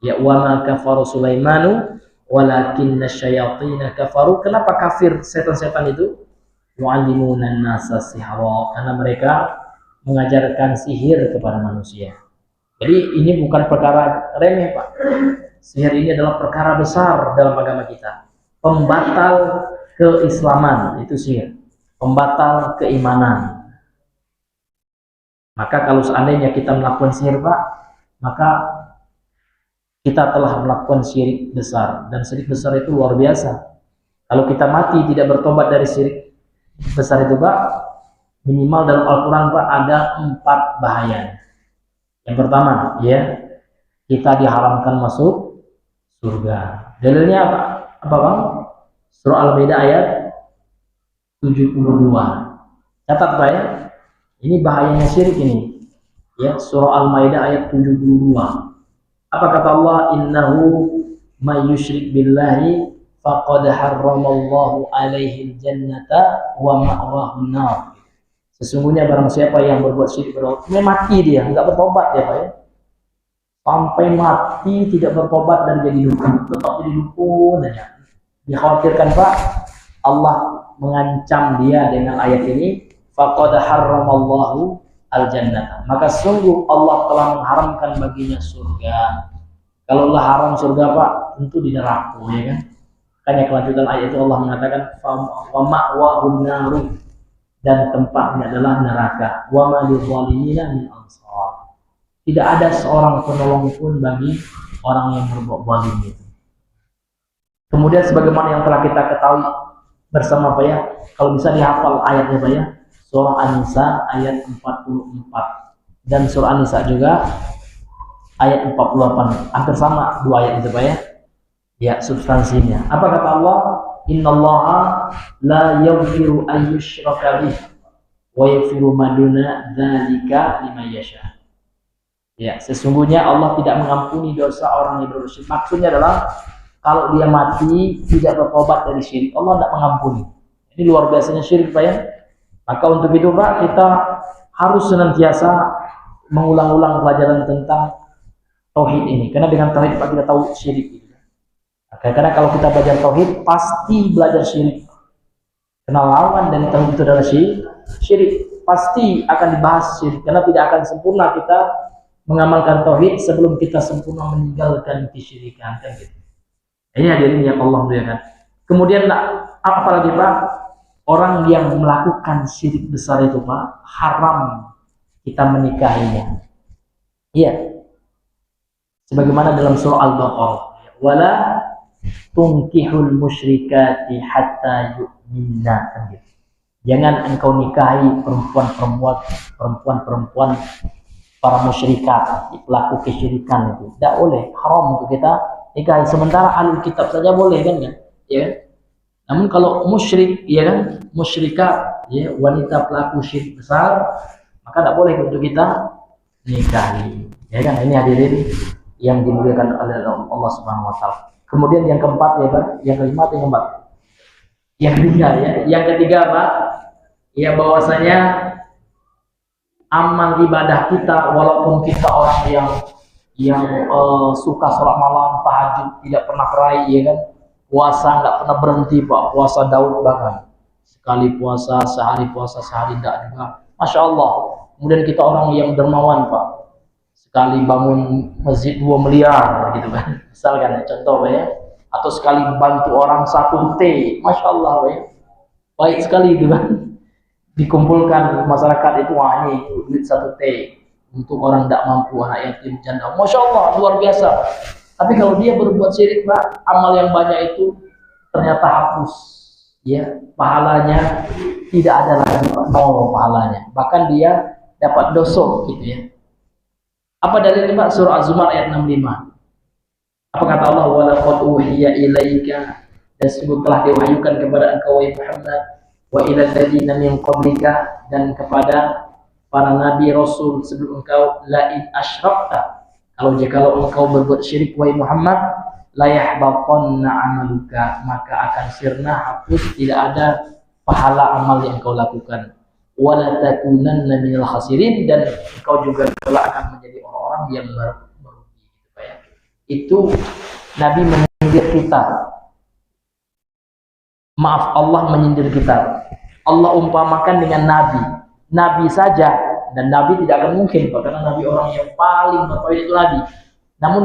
Ya wa ma kafara Sulaimanu walakinna syayatina kafaru. Kenapa kafir setan-setan itu? Yu'allimuna an-nasa sihra, karena mereka mengajarkan sihir kepada manusia. Jadi ini bukan perkara remeh Pak. Sihir ini adalah perkara besar dalam agama kita. Pembatal keislaman itu sihir. Pembatal keimanan. Maka kalau seandainya kita melakukan sihir Pak, maka kita telah melakukan syirik besar, dan syirik besar itu luar biasa. Kalau kita mati tidak bertobat dari syirik besar itu Pak, minimal dalam Al-Quran Pak ada 4 bahaya. Yang pertama ya, kita diharamkan masuk surga. Dalilnya apa Bang? Surah Al-Maidah ayat 72. Catat Pak ya, ini bahayanya syirik ini ya. Surah Al-Maidah ayat 72. Apa kata Allah? Innahu may yusyrik billahi faqad harramallahu alaihi jannata wa ma'wahu nar. Sesungguhnya barang siapa yang berbuat syirik kepada Allah, mati dia, enggak bertobat ya Pak ya. Sampai mati tidak bertobat dan jadi dukun, tetap jadi dukun aja. Dikhawatirkan Pak, Allah mengancam dia dengan ayat ini, faqad harramallahu al-jannah. Maka sungguh Allah telah mengharamkan baginya surga. Kalau Allah haram surga Pak, tentu di neraka ya kan. Makanya kelanjutan ayat itu Allah mengatakan wa ma'wahun naru, dan tempatnya adalah neraka. Wa ma lidzalimina min ansar. Tidak ada seorang penolong pun bagi orang yang berbuat zalim itu. Kemudian sebagaimana yang telah kita ketahui bersama Pak ya, kalau bisa dihafal ayatnya Pak ya. Surah An-Nisa ayat 44 dan surah An-Nisa juga ayat 48, hampir sama 2 ayat itu Pak ya. Ya, substansinya. Apa kata Allah? Innallaha la yaghfiru an yushraka bih wa yaghfiru ma duna dzalika liman yasha. Ya, sesungguhnya Allah tidak mengampuni dosa orang yang berbuat syirik. Maksudnya adalah kalau dia mati tidak bertobat dari syirik, Allah tidak mengampuni. Ini luar biasanya syirik Pak ya. Maka untuk itu Pak, kita harus senantiasa mengulang-ulang pelajaran tentang tauhid ini. Karena dengan tauhid kita tahu syirik. Karena kalau kita belajar tauhid pasti belajar syirik. Karena lawan dari tauhid itu adalah syirik. Pasti akan dibahas syirik. Karena tidak akan sempurna kita mengamalkan tauhid sebelum kita sempurna meninggalkan kesyirikan. Kan gitu. Ini hadirin yang Allah muliakan. Kemudian apa lagi Pak? Orang yang melakukan syirik besar itu Pak, haram kita menikahinya. Iya. Sebagaimana dalam surah Al-Baqarah, wala tunkihul musyrikati hatta yu'minna. Jangan engkau nikahi perempuan para musyrikat, pelaku kesyirikan itu. Tidak boleh, haram untuk kita nikahi. Sementara ahlul kitab saja boleh kan ya? Ya. Namun kalau musyrik, ya kan, musyrikat, ya, wanita pelaku syirik besar, maka tidak boleh untuk kita nikahi. Ya kan, ini hadirin yang dimuliakan oleh Allah Subhanahu wa taala. Kemudian yang keempat ya Pak, yang kelima atau yang keempat? Yang ketiga ya. Yang ketiga Pak, ya bahwasanya amal ibadah kita walaupun kita orang yang suka sholat malam, tahajud, tidak pernah meraih ya kan. Puasa nggak pernah berhenti Pak, puasa Daud bahkan. Sekali puasa, sehari tidak juga. Masya Allah. Kemudian kita orang yang dermawan Pak. Sekali bangun masjid 2 miliar gitu kan, misalkan contoh Pak ya, atau sekali bantu orang 1 T, Masya Allah Pak ya, baik sekali gitu kan, dikumpulkan masyarakat itu, wah ini duit 1 T untuk orang tidak mampu, anak yatim, janda, Masya Allah luar biasa. Tapi kalau dia berbuat syirik Pak, amal yang banyak itu ternyata hapus ya, pahalanya tidak ada lagi Pak, nol pahalanya, bahkan dia dapat dosa gitu ya. Apa dalilnya Pak? Surah Az-Zumar ayat 65. Apa kata Allah? Wa laqad uhiya ilaika, dan sungguh telah diwahyukan kepada engkau wahai Muhammad, wa ilal ladzina min qablika, dan kepada para nabi rasul sebelum engkau, la in asyrakta, kalau engkau berbuat syirik wahai Muhammad, la yahbatanna amaluka, maka akan sirna, hapus, tidak ada pahala amal yang engkau lakukan. Wala takunanna minal khasirin, dan engkau juga kelak akan menjadi orang-orang yang merugi gitu ya. Itu Nabi menyindir kita. Maaf, Allah menyindir kita. Allah umpamakan dengan Nabi saja, dan Nabi tidak akan mungkin Pak, karena Nabi orang yang paling bertauhid itu Nabi. Namun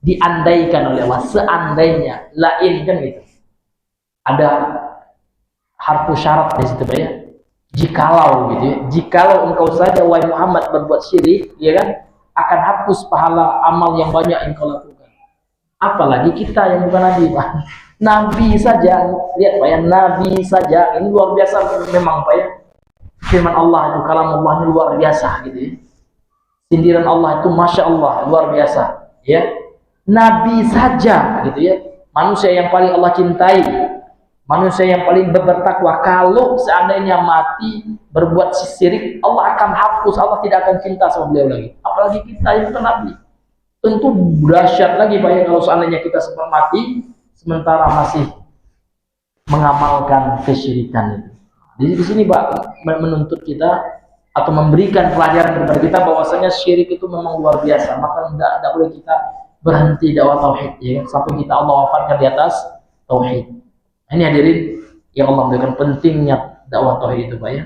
diandaikan oleh Allah, seandainya, lain kan gitu. Ada harfu syarat di situ Pak ya. Jikalau gitu ya, jikalau engkau saja wahai Muhammad berbuat syirik, ya kan, akan hapus pahala amal yang banyak yang engkau lakukan. Apalagi kita yang bukan Nabi Pak. Nabi saja, lihat Pak ya, Nabi saja, ini luar biasa memang Pak ya. Firman Allah itu, kalam Allah ini luar biasa gitu ya. Sindiran Allah itu Masya Allah luar biasa ya. Nabi saja gitu ya, manusia yang paling Allah cintai, manusia yang paling bertakwa, kalau seandainya mati berbuat syirik, Allah akan hapus, Allah tidak akan cinta sama beliau lagi. Apalagi kita yang bukan Nabi. Tentu dahsyat lagi Pak ya, kalau seandainya kita sempat mati sementara masih mengamalkan kesyirikan itu. Di sini Pak menuntut kita atau memberikan pelajaran kepada kita bahwasanya syirik itu memang luar biasa, maka tidak boleh kita berhenti dakwah tauhid ya, sampai kita Allah wafatkan di atas tauhid. Ini hadirin yang Allah berikan, pentingnya dakwah tauhid itu Pak ya.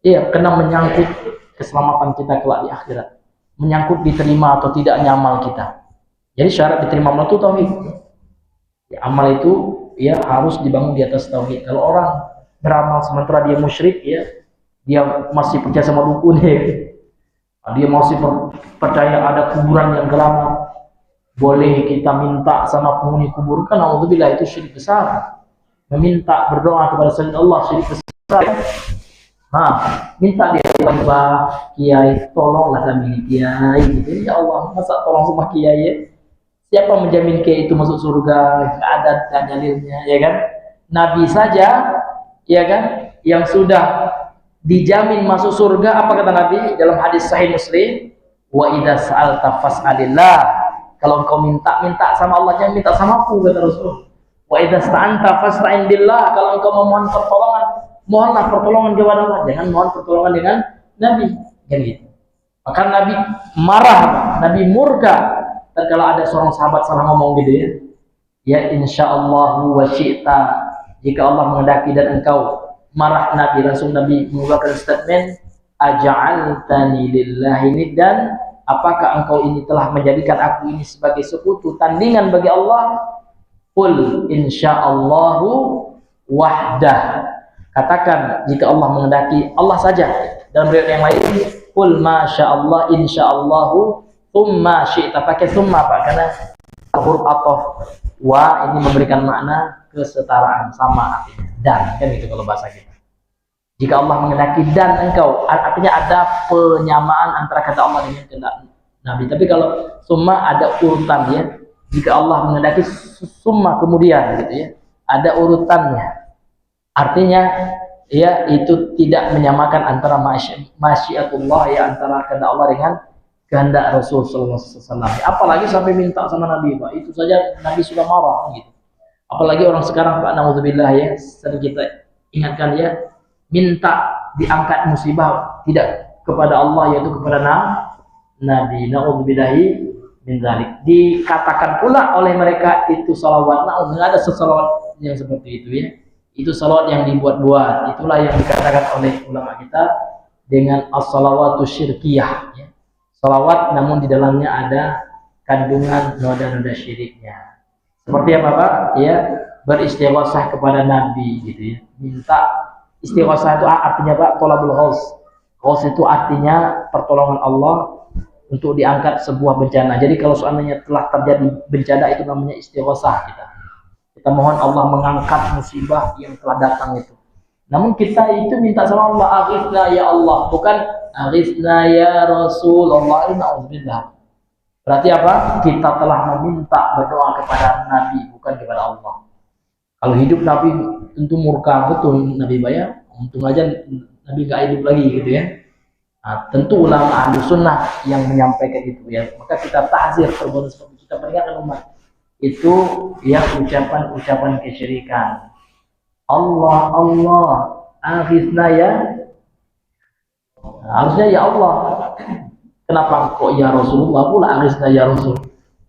Iya, kena menyangkut keselamatan kita kelak di akhirat, menyangkut diterima atau tidaknya amal kita. Jadi syarat diterima amal itu tauhid. Ya, amal itu ya harus dibangun di atas tauhid. Kalau orang beramal sementara dia musyrik ya, dia masih percaya sama dukun ya, dia masih percaya ada kuburan yang gelap, boleh kita minta sama penghuni kubur, kan alhamdulillah itu syirik besar. Meminta berdoa kepada selain Allah syirik besar. Nah, minta dia Mbah Kiai, tolonglah kami Kiai gitu. Ya Allah, masa tolong sama Kiai ya? Siapa menjamin Kiai itu masuk surga? Nggak ada dalilnya ya kan? Nabi saja ya kan, yang sudah dijamin masuk surga, apa kata Nabi dalam hadis sahih Muslim, wa idza sa'alta fas'alillah, kalau engkau minta sama Allah, jangan minta sama aku, kata Rasul. Wa idza sta'anta fasta'in billah, kalau engkau memohon pertolongan, mohonlah pertolongan kepada Allah, jangan mohon pertolongan dengan Nabi, kan gitu. Maka Nabi marah, Nabi murka kalau ada seorang sahabat salah ngomong gitu ya. Ya insyaallah wa syi'ta, jika Allah menghendaki dan engkau, marah Nabi, langsung Nabi mengeluarkan statement, aja'altani lillahi niddan, apakah engkau ini telah menjadikan aku ini sebagai sekutu, tandingan bagi Allah? Qul insyaallahu wahdah, katakan jika Allah menghendaki, Allah saja. Dalam riwayat yang lain, qul masyaallah insyaallahu thumma syi'ta, pakai thumma Pak, karena huruf ataf wa ini memberikan makna kesetaraan, sama artinya dan, kan gitu kalau bahasa kita. Jika Allah menghendaki dan engkau, artinya ada penyamaan antara kata Allah dengan kata Nabi. Tapi kalau summa ada urutan ya. Jika Allah menghendaki summa kemudian gitu ya, ada urutannya. Artinya ya itu tidak menyamakan antara masyiatullah ya, antara kehendak Allah dengan kehendak Rasul sallallahu alaihi wasallam. Apalagi sampai minta sama Nabi, Pak. Itu saja Nabi sudah marah gitu. Apalagi orang sekarang, Pak, naudzubillah ya, sering kita ingatkan ya, minta diangkat musibah tidak kepada Allah, yaitu kepada Nabi. Naudzubillahi min dzalik. Dikatakan pula oleh mereka itu salawat. Ada sesalawat yang seperti itu ya. Itu salawat yang dibuat-buat. Itulah yang dikatakan oleh ulama kita dengan as-salawatu syirkiyah ya. Salawat namun di dalamnya ada kandungan noda-noda syiriknya. Seperti apa, Pak? Ya, beristighosah kepada Nabi gitu ya. Minta istighosah itu artinya, Pak, tolabul ghaus. Ghaus itu artinya pertolongan Allah untuk diangkat sebuah bencana. Jadi kalau seandainya telah terjadi bencana, itu namanya istighosah kita. Kita mohon Allah mengangkat musibah yang telah datang itu. Namun kita itu minta sama Allah, aghithna ya Allah, bukan aghithna ya Rasulullah. Na'udzubillah. Berarti apa? Kita telah meminta berdoa kepada Nabi, bukan kepada Allah. Kalau hidup Nabi tentu murka betul Nabi Baya. Untung aja Nabi gak hidup lagi gitu ya. Nah, tentu ulama ahlu sunnah yang menyampaikan itu ya. Maka kita tahzir perbuatan seperti kita peringatkan umat. Itu ya ucapan-ucapan kesyirikan. Allah, aghithna ya. Harusnya ya Allah. Kenapa kok ya Rasulullah pula aghithna ya Rasul?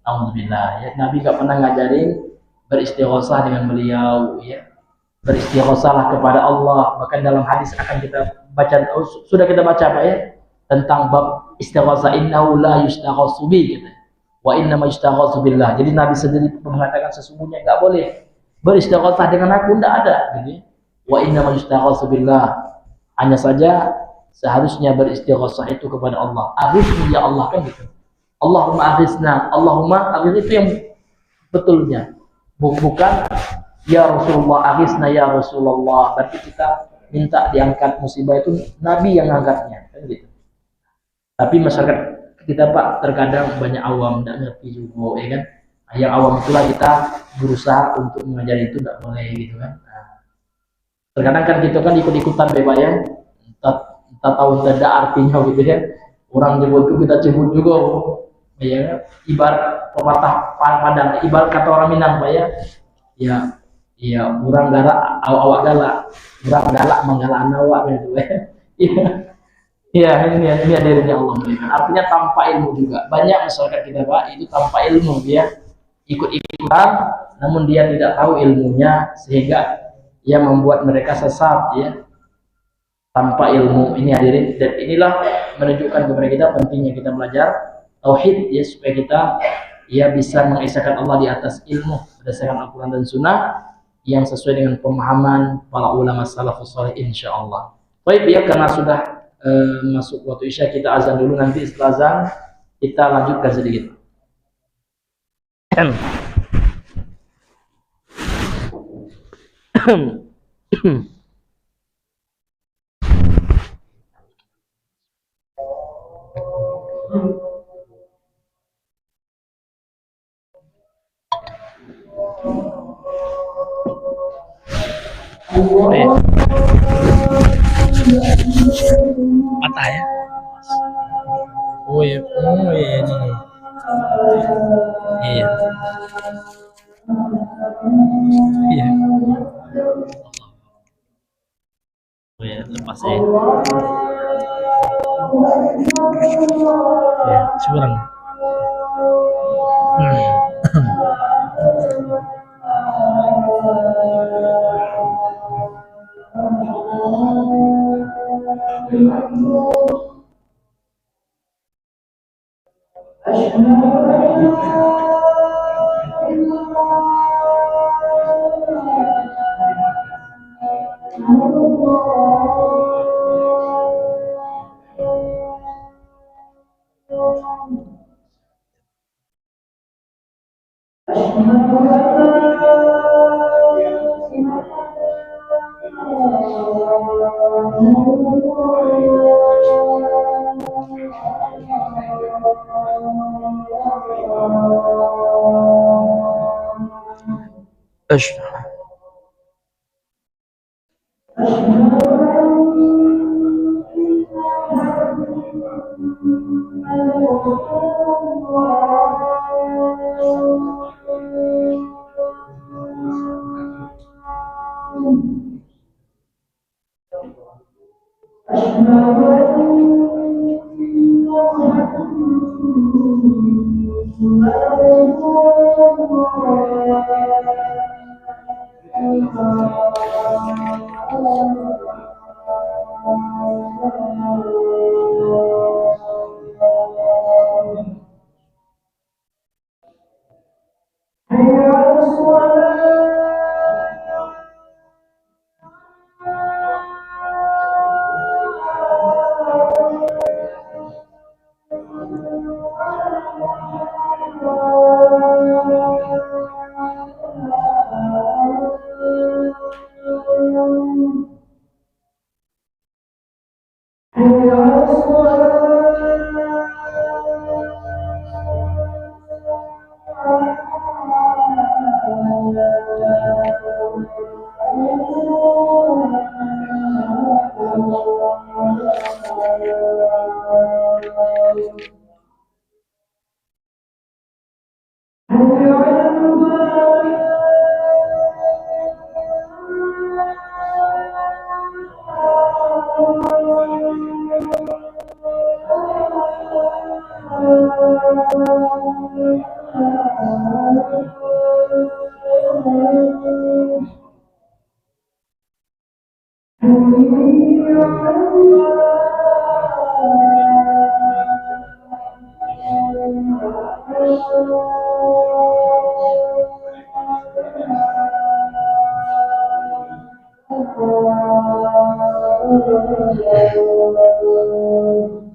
Alhamdulillah ya, Nabi gak pernah ngajarin beristighosah dengan beliau ya. Beristighosahlah kepada Allah. Bahkan dalam hadis akan kita baca, sudah kita baca Pak ya, tentang bab istighosah, innahu la yustaghasu bi gitu. Wa inna ma yustaghasu billah. Jadi Nabi sendiri mengatakan sesungguhnya enggak boleh beristighosah dengan aku, enggak ada gitu. Wa inna ma yustaghasu billah. Hanya saja seharusnya beristighosah itu kepada Allah. Aghithni ya Allah, kan gitu. Allahumma aghithna. Allahumma aghith itu yang betulnya. Bukan ya Rasulullah, aghithna ya Rasulullah. Berarti kita minta diangkat musibah itu Nabi yang angkatnya, kan gitu. Tapi masyarakat kita, Pak, terkadang banyak awam, tidak ngerti juga ya kan. Yang awam itulah kita berusaha untuk mengajari itu tidak boleh gitu kan. Nah, terkadang kan kita kan ikut-ikutan Pak ya. Entah tahu tidak artinya gitu ya. Orang nyebut itu kita sebut juga ya, ibarat pepatah Padang, ibarat kata orang Minang Pak ya. Ya orang galak awak galak, orang galak menggalak awak gitu ya. Iya, ini adanya Allah. Artinya tanpa ilmu juga. Banyak masyarakat kita, Pak, itu tanpa ilmu dia ikut-ikutan, namun dia tidak tahu ilmunya sehingga ia membuat mereka sesat ya. Tanpa ilmu ini hadirin, dan inilah menunjukkan kepada kita pentingnya kita belajar tauhid ya, supaya kita ya bisa mengesahkan Allah di atas ilmu berdasarkan Al-Quran dan Sunnah yang sesuai dengan pemahaman para ulama salafus saleh insyaallah. Baik ya, karena sudah masuk waktu Isya, kita azan dulu, nanti setelah azan kita lanjutkan sedikit. Patah ya. Oh iya ini. Iya. Iya. Oh ya, lepas ya. Ya, sekarang.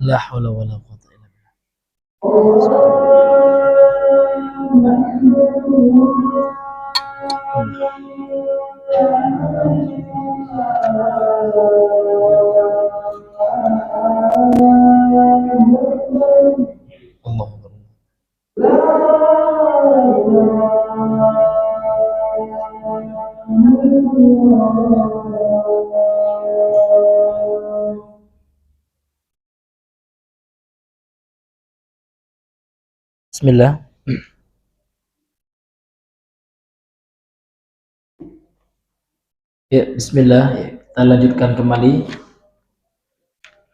La haula wala quwwata illa billah. Allahu akbar. Bismillah. Ya, bismillah. Kita lanjutkan kembali.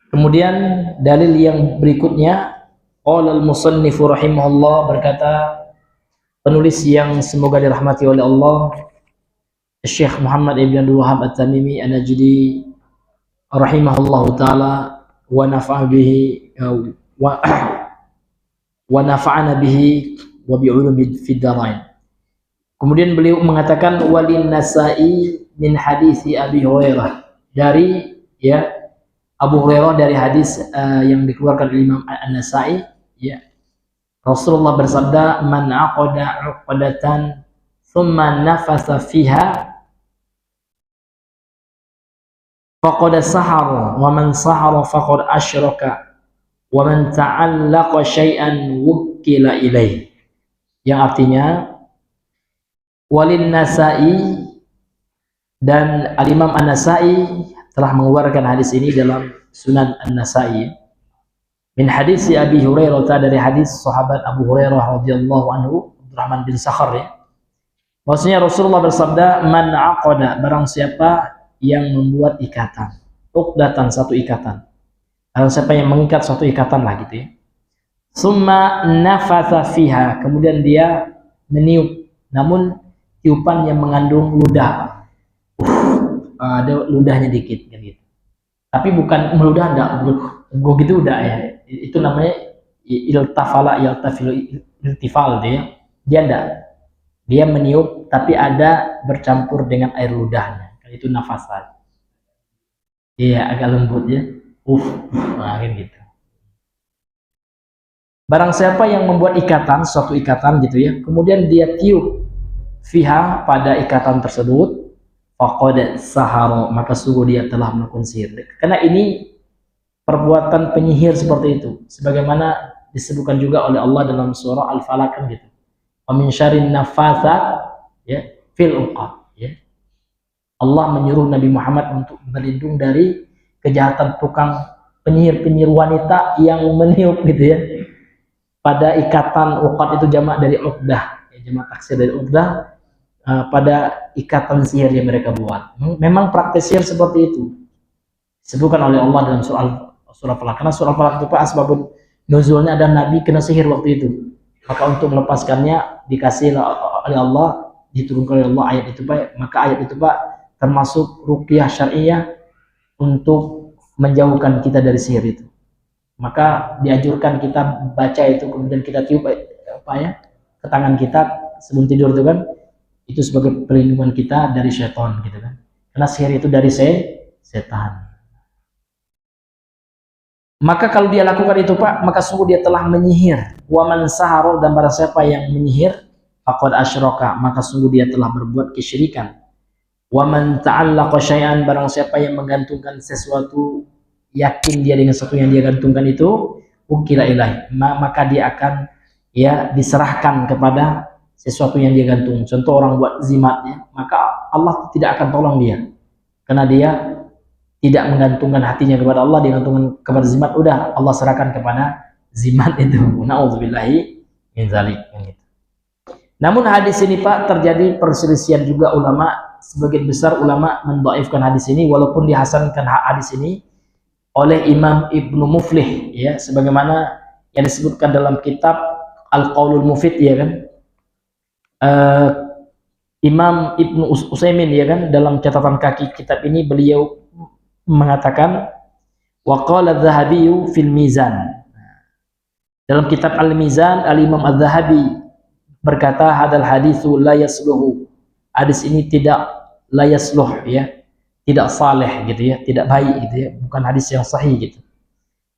Kemudian dalil yang berikutnya, qala al-musannifu rahimahullah, berkata penulis yang semoga dirahmati oleh Allah, Syekh Muhammad ibn Abdul Wahhab At-Tamimi An-Najdi rahimahullahu taala wa nafa'a bihi wa nafa'ana bihi wa bi ulumi fid darain. Kemudian beliau mengatakan walin Nasa'i min hadisi Abi Hurairah, dari ya Abu Hurairah dari hadis yang dikeluarkan oleh Imam An-Nasa'i, ya, Rasulullah bersabda, man aqada 'uqdatan thumma nafasa fiha faqad sahara wa man sahara faqad asyraka wa man ta'allaqa syai'an wukkila ilaih. Yang artinya walin Nasa'i, dan Al-Imam An-Nasa'i telah mengeluarkan hadis ini dalam Sunan An-Nasa'i min hadis Abi Hurairah, dari hadis sahabat Abu Hurairah radhiyallahu anhu, Abdurrahman bin Sakhar, ya. Maksudnya Rasulullah bersabda, man aqada, barang siapa yang membuat ikatan, uqdatan, satu ikatan, siapa yang mengikat suatu ikatan lah gitu ya. Summa nafatha fiha, kemudian dia meniup, namun tiupan yang mengandung ludah. Ada ludahnya dikit kan gitu. Tapi bukan meludah, enggak gitu udah ya. Itu namanya iltafala, iltifal dia. Dia enggak. Dia meniup tapi ada bercampur dengan air ludahnya. Itu nafasan. Iya, agak lembut ya. Kan gitu. Barang siapa yang membuat ikatan, suatu ikatan gitu ya, kemudian dia tiup fiha pada ikatan tersebut, faqad sahara, maka sungguh dia telah melakukan sihir. Karena ini perbuatan penyihir seperti itu, sebagaimana disebutkan juga oleh Allah dalam surah Al-Falaq kan gitu. Wa min syarrin nafatsat ya fil uqad ya. Allah menyuruh Nabi Muhammad untuk berlindung dari kejahatan tukang penyihir-penyihir wanita yang meniup gitu ya. Pada ikatan uqad itu jamak dari uqdah, ya, jamak taksir dari uqdah, pada ikatan sihir yang mereka buat. Memang praktek sihir seperti itu disebutkan oleh Allah dalam surah Falaq. Karena surah Falaq itu Pak asbabun nuzulnya ada Nabi kena sihir waktu itu. Maka untuk melepaskannya dikasih oleh Allah, diturunkan oleh Allah ayat itu Pak. Maka ayat itu Pak termasuk ruqyah syariah untuk menjauhkan kita dari sihir itu. Maka dianjurkan kita baca itu, kemudian kita tiup apa ya ke tangan kita sebelum tidur itu kan, itu sebagai perlindungan kita dari syaitan gitu kan. Karena sihir itu dari setan. Maka kalau dia lakukan itu Pak, maka sungguh dia telah menyihir. Wa man sahara, dan barang siapa yang menyihir, faqad asyraka, maka sungguh dia telah berbuat kesyirikan. Wa man ta'allaqa syai'an, barang siapa yang menggantungkan sesuatu, yakin dia dengan sesuatu yang dia gantungkan itu, ukila ilahi, maka dia akan ya diserahkan kepada sesuatu yang dia gantung. Contoh orang buat zimat ya, maka Allah tidak akan tolong dia karena dia tidak menggantungkan hatinya kepada Allah, dia gantungkan kepada zimat, udah Allah serahkan kepada zimat itu. Nauzubillahi min dzalik. Namun hadis ini Pak terjadi perselisihan juga ulama. Sebagian besar ulama mendhaifkan hadis ini, walaupun dihasankan hadis ini oleh Imam Ibnu Muflih ya, sebagaimana yang disebutkan dalam kitab Al-Qaulul Mufid ya kan. Imam Ibnu Utsaimin ya kan, dalam catatan kaki kitab ini beliau mengatakan wa qala adz-Dzahabi fil Mizan. Dalam kitab Al-Mizan, Al-Imam Adz-Dzahabi berkata hadal haditsu la yasluhu. Hadis ini tidak la yasluh ya, tidak saleh gitu ya, tidak baik gitu ya, bukan hadis yang sahih gitu.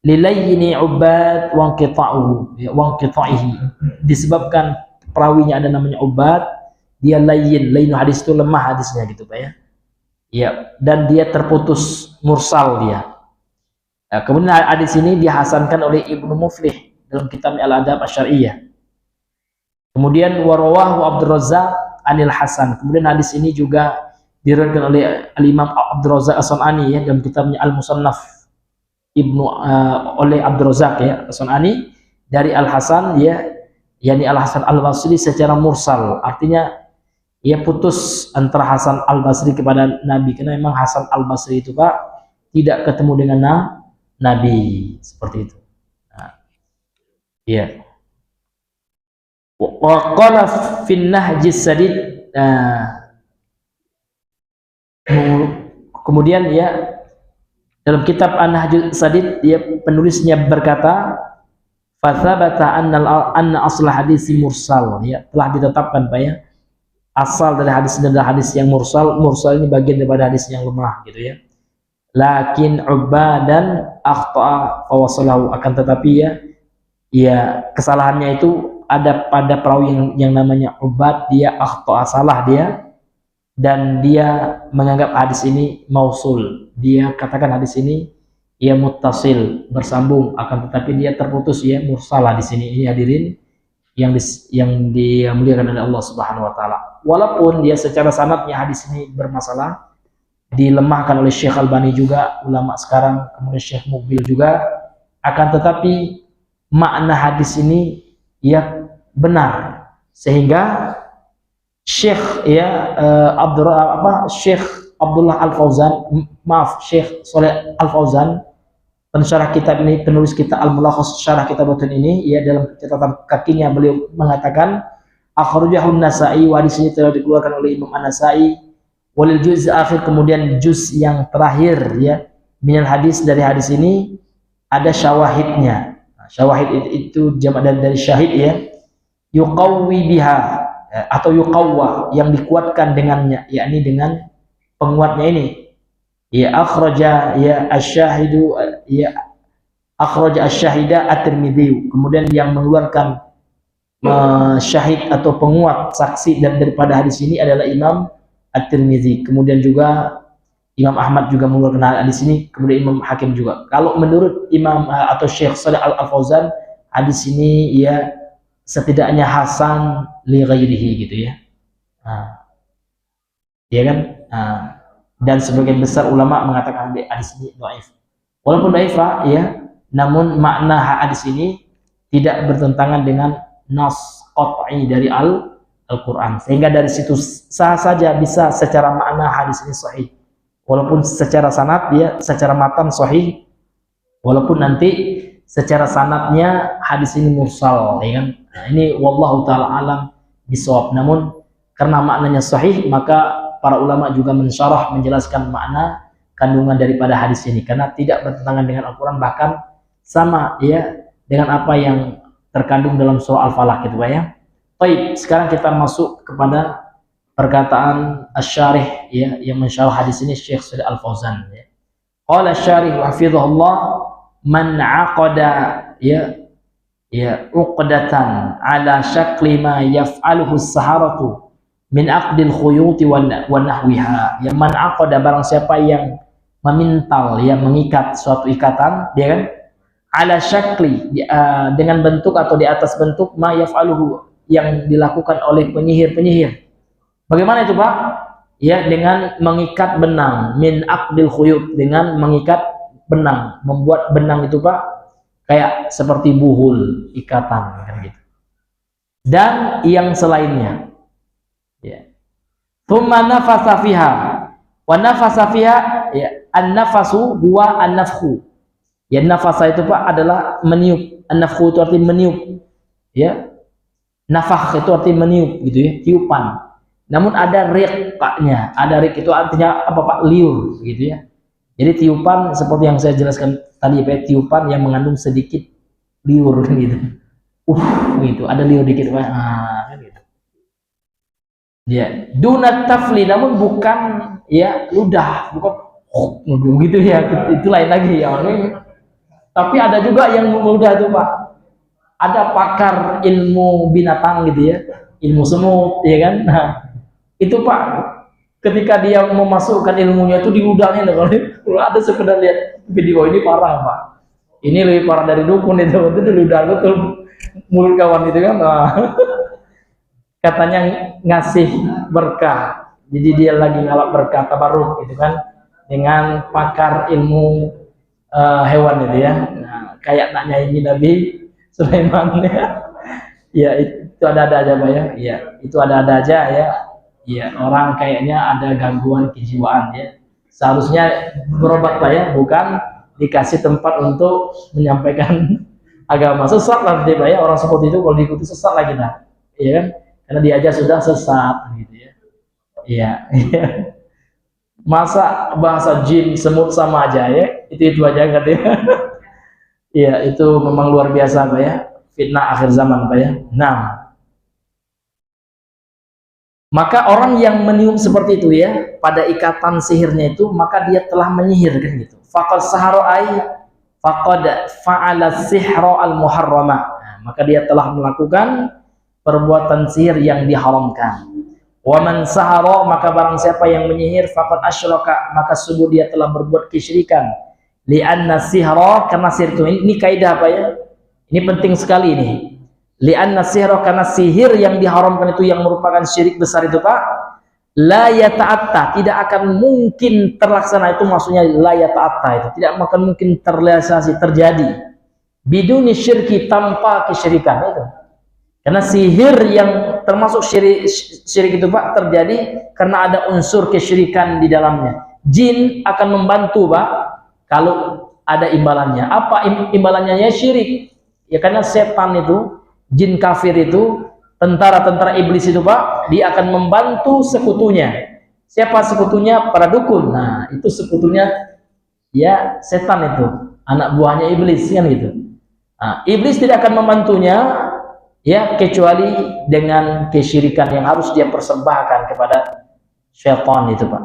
Lilayni ubad wa qita'uhu ya, wa qita'ihi, disebabkan perawinya ada namanya Ubad, dia lain hadis itu lemah hadisnya gitu Pak ya. Ya, dan dia terputus mursal dia. Nah, kemudian hadis ini dihasankan oleh Ibnu Muflih dalam kitab Al-Adab Asy-Syar'iyyah. Kemudian warawahu Abdur Razzaq anil Hasan. Kemudian hadis ini juga diriwayatkan oleh Al-Imam Abdur Razzaq As-San'ani ya, dalam kitabnya Al-Musannaf oleh Abdur Razzaq ya As-San'ani dari Al-Hasan ya, yakni Al-Hasan Al-Basri secara mursal. Artinya ia putus antara Hasan Al-Basri kepada Nabi, karena memang Hasan Al-Basri itu Pak tidak ketemu dengan Nabi seperti itu. Nah, iya. Wa qala fin Nahjis Sadid. Kemudian ya dalam kitab An-Nahjus Sadid dia penulisnya berkata fa tsabata anna asl hadis mursal ya, telah ditetapkan Pak ya, asal dari hadis ini adalah hadis yang mursal. Mursal ini bagian daripada hadis yang lemah gitu ya. Lakin ubadan akhta'a fa wasalahu, akan tetapi ya kesalahannya itu ada pada perawi yang namanya Ubad, dia akhta'a, salah dia, dan dia menganggap hadis ini mausul. Dia katakan hadis ini ya muttasil, bersambung, akan tetapi dia terputus ya, mursal di sini. Ini hadirin yang dimuliakan oleh Allah Subhanahu wa taala. Walaupun dia secara sanadnya hadis ini bermasalah, dilemahkan oleh Syekh Albani juga, ulama sekarang, kemudian Syekh Mubil juga, akan tetapi makna hadis ini ya benar, sehingga Syekh ya Syekh Abdullah Al-Fauzan, maaf Syekh Saleh Al-Fauzan pensyarah kitab ini, penulis kitab Al-Mulakhas syarah kitab Batun ini, ya, dalam catatan kakinya beliau mengatakan akhrajahu An-Nasa'i, wa hadis ini telah dikeluarkan oleh Imam An-Nasa'i, walil juz akhir, kemudian juz yang terakhir, ya, minal hadis, dari hadis ini ada syawahidnya. Nah, syawahid itu jamak dari syahid, ya, yuqawwi biha, atau yuqawwa, yang dikuatkan dengannya, yakni dengan penguatnya ini, ya, akhraja, ya, asy-syahidu, ya, akhraja asy-syahida at-Tirmidzi, kemudian yang mengeluarkan syahid atau penguat saksi daripada hadis ini adalah Imam At-Tirmidzi, kemudian juga Imam Ahmad juga mengeluarkan hadis ini, kemudian Imam Hakim juga. Kalau menurut Imam atau Syekh Shalih Al-Fauzan, hadis ini, ya, setidaknya hasan li ghairihi, gitu, ya. Nah, ya kan? Nah, dan sebagian besar ulama mengatakan hadis ini dhaif. Walaupun dhaif, ya, namun makna hadis ini tidak bertentangan dengan nas qat'i dari Al-Qur'an, sehingga dari situ sah saja bisa secara makna hadis ini sahih, walaupun secara sanad, ya, secara matan sahih, walaupun nanti secara sanadnya hadis ini mursal, ya kan. Nah, ini wallahu taala alam bisawab. Namun karena maknanya sahih, maka para ulama juga mensyarah, menjelaskan makna kandungan daripada hadis ini, karena tidak bertentangan dengan Al-Quran, bahkan sama, ya, dengan apa yang terkandung dalam surah Al-Falaq, gitu, Pak, ya. Baik, sekarang kita masuk kepada perkataan asy-syarih, ya, yang mensyarah hadis ini, Syekh Shalih Al-Fauzan, ya. Qala asy-syarih hafizahullah, man 'aqada, ya, uqdatan ala syakli ma yaf'aluhu as-saharatu min aqdil khuyuti wa nahwiha, ya, man 'aqada, barang siapa yang memintal, ya, mengikat suatu ikatan, dia kan, ala syakli, dengan bentuk atau di atas bentuk ma yaf'aluhu, yang dilakukan oleh penyihir-penyihir. Bagaimana itu, Pak? Ya, dengan mengikat benang, min aqdil khuyut, dengan mengikat benang, membuat benang itu, Pak, kayak seperti buhul, ikatan, kan, gitu. Dan yang selainnya, ya. Tsumma nafasa fiha, wa nafasa fiha, ya, an-nafasu huwa an-nafkhu. Ya, nafasa itu, Pak, adalah meniup. An-nafkhu itu arti meniup, ya. Nafakh itu arti meniup, gitu, ya, tiupan. Namun ada riqnya, ada riq itu artinya apa, Pak? Liur, gitu, ya. Jadi tiupan seperti yang saya jelaskan tadi, Pak, tiupan yang mengandung sedikit liur, gitu. Gitu, ada liur dikit, Pak. Nah, gitu. Ya, dunat tafli, namun bukan, ya, ludah, bukan gitu, ya, itu lain lagi, ya. Tapi ada juga yang ludah itu, Pak. Ada pakar ilmu binatang, gitu, ya, ilmu semut, ya kan. Nah, itu, Pak, ketika dia memasukkan ilmunya itu di ludahnya, kalau ada sekedar lihat video ini, parah, Pak. Ini lebih parah dari dukun itu di ludah betul mulut kawan itu, kan. Nah, katanya ngasih berkah, jadi dia lagi ngalap berkah tabarruk, gitu kan, dengan pakar ilmu hewan itu, ya. Nah, kayak nak nyanyi Nabi Sulaiman, ya. Ya, itu ada-ada aja, Pak, ya. Ya, itu ada-ada aja, ya. Ya, orang kayaknya ada gangguan kejiwaan, ya. Seharusnya berobat, Pak, ya, bukan dikasih tempat untuk menyampaikan agama. Sesat lah, Pak, ya. Orang seperti itu kalau diikuti sesat lagi, nah, ya kan? Karena dia aja sudah sesat, gitu, ya. Iya, iya. Masa bahasa jin semut sama aja, ya, itu aja, katanya. Iya, itu memang luar biasa, Pak, ya, fitnah akhir zaman, Pak, ya. Nah, maka orang yang meniup seperti itu, ya, pada ikatan sihirnya itu, maka dia telah menyihir, kan, gitu. Faqad sahara ay faqad fa'ala sihra al-muharrama. Nah, maka dia telah melakukan perbuatan sihir yang diharamkan. Wa man sahara, maka barang siapa yang menyihir, faqad asyraka, maka sungguh dia telah berbuat kesyirikan. Li'anna sihra, karena sihir itu, ini kaidah, Pak, ya. Ini penting sekali ini. Li'anna sihra, karena sihir yang diharamkan itu, yang merupakan syirik besar itu, Pak, la yata'atta, tidak akan mungkin terlaksana, itu maksudnya la yata'atta, itu tidak akan mungkin terrealisasi, terjadi biduni syirki, tanpa kesyirikan, itu. Karena sihir yang termasuk syirik itu, Pak, terjadi karena ada unsur kesyirikan di dalamnya. Jin akan membantu, Pak, kalau ada imbalannya. Apa imbalannya? Ya syirik. Ya karena setan itu, jin kafir itu, tentara-tentara iblis itu Pak, dia akan membantu sekutunya. Siapa sekutunya? Para dukun. Nah, itu sekutunya ya setan itu, anak buahnya iblis kan gitu. Nah, iblis tidak akan membantunya ya kecuali dengan kesyirikan yang harus dia persembahkan kepada syaitan itu Pak.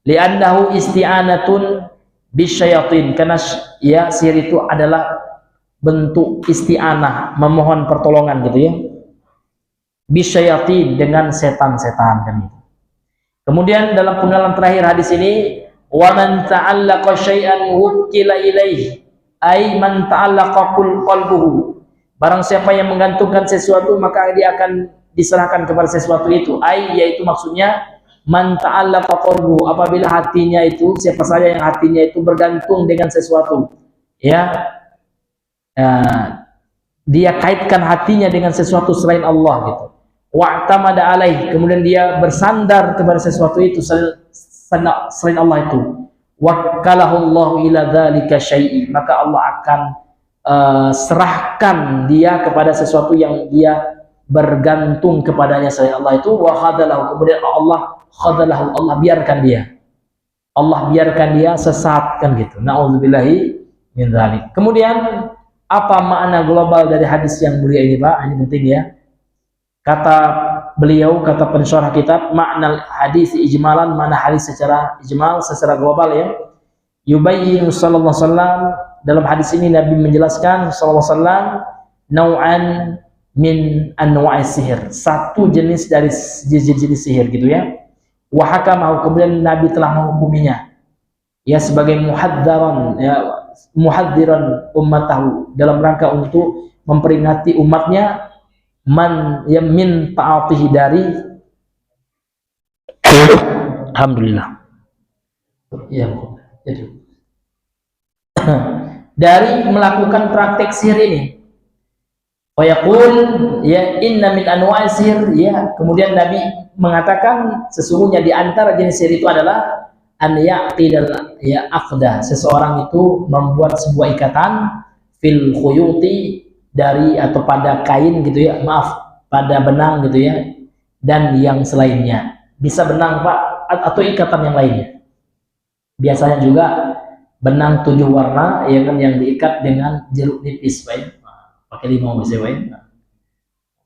Li'annahu isti'anatun bisyayatin, karena ya sihir itu adalah bentuk isti'anah, memohon pertolongan gitu ya. Bisyayatin, dengan setan-setan kan gitu. Kemudian dalam penggalan terakhir hadis ini, wa man ta'allaqa syai'an wukkila ilaihi, ai man ta'allaqa qalbuhu. Barang siapa yang menggantungkan sesuatu maka dia akan diserahkan kepada sesuatu itu. Ai yaitu maksudnya man ta'allaqa qalbuhu, apabila hatinya itu, siapa saja yang hatinya itu bergantung dengan sesuatu, ya, dia kaitkan hatinya dengan sesuatu selain Allah gitu. Wa'tamada alaih, kemudian dia bersandar kepada sesuatu itu selain Allah itu. Wakkalahu Allah ila dzalika syai'i, maka Allah akan serahkan dia kepada sesuatu yang dia bergantung kepadanya selain Allah itu. Wa khadalahu, kemudian Allah khadalahu, Allah biarkan dia sesat kan gitu. Nauzubillahi min dzalik. Kemudian apa makna global dari hadis yang mulia ini Pak? Ini penting ya. Kata beliau, kata pensyarah kitab, makna hadis ijmalan, mana hadis secara ijmal, secara global ya. Yubayyinu sallallahu alaihi wasallam, dalam hadis ini Nabi menjelaskan sallallahu alaihi wasallam, nau'an min anwa'is sihir, satu jenis dari jenis sihir gitu ya. Wa hakamahu, kemudian Nabi telah menghukuminya ya sebagai muhadzaran ya, muhadziran ummatahu, dalam rangka untuk memperingati umatnya, man ya min ta'atihi, dari alhamdulillah ya, jadi dari melakukan praktek sihir ini. Wa yaqul ya inna min anwa'i sihir, ya kemudian Nabi mengatakan sesungguhnya di antara jenis sihir itu adalah an yaqidal ya aqda, seseorang itu membuat sebuah ikatan fil khuyuti, dari atau pada kain gitu ya, maaf pada benang gitu ya, dan yang selainnya. Bisa benang Pak atau ikatan yang lainnya. Biasanya juga benang 7 warna ya kan, yang diikat dengan jeruk nipis Pak ya. Pakai 5 bisa Pak ya.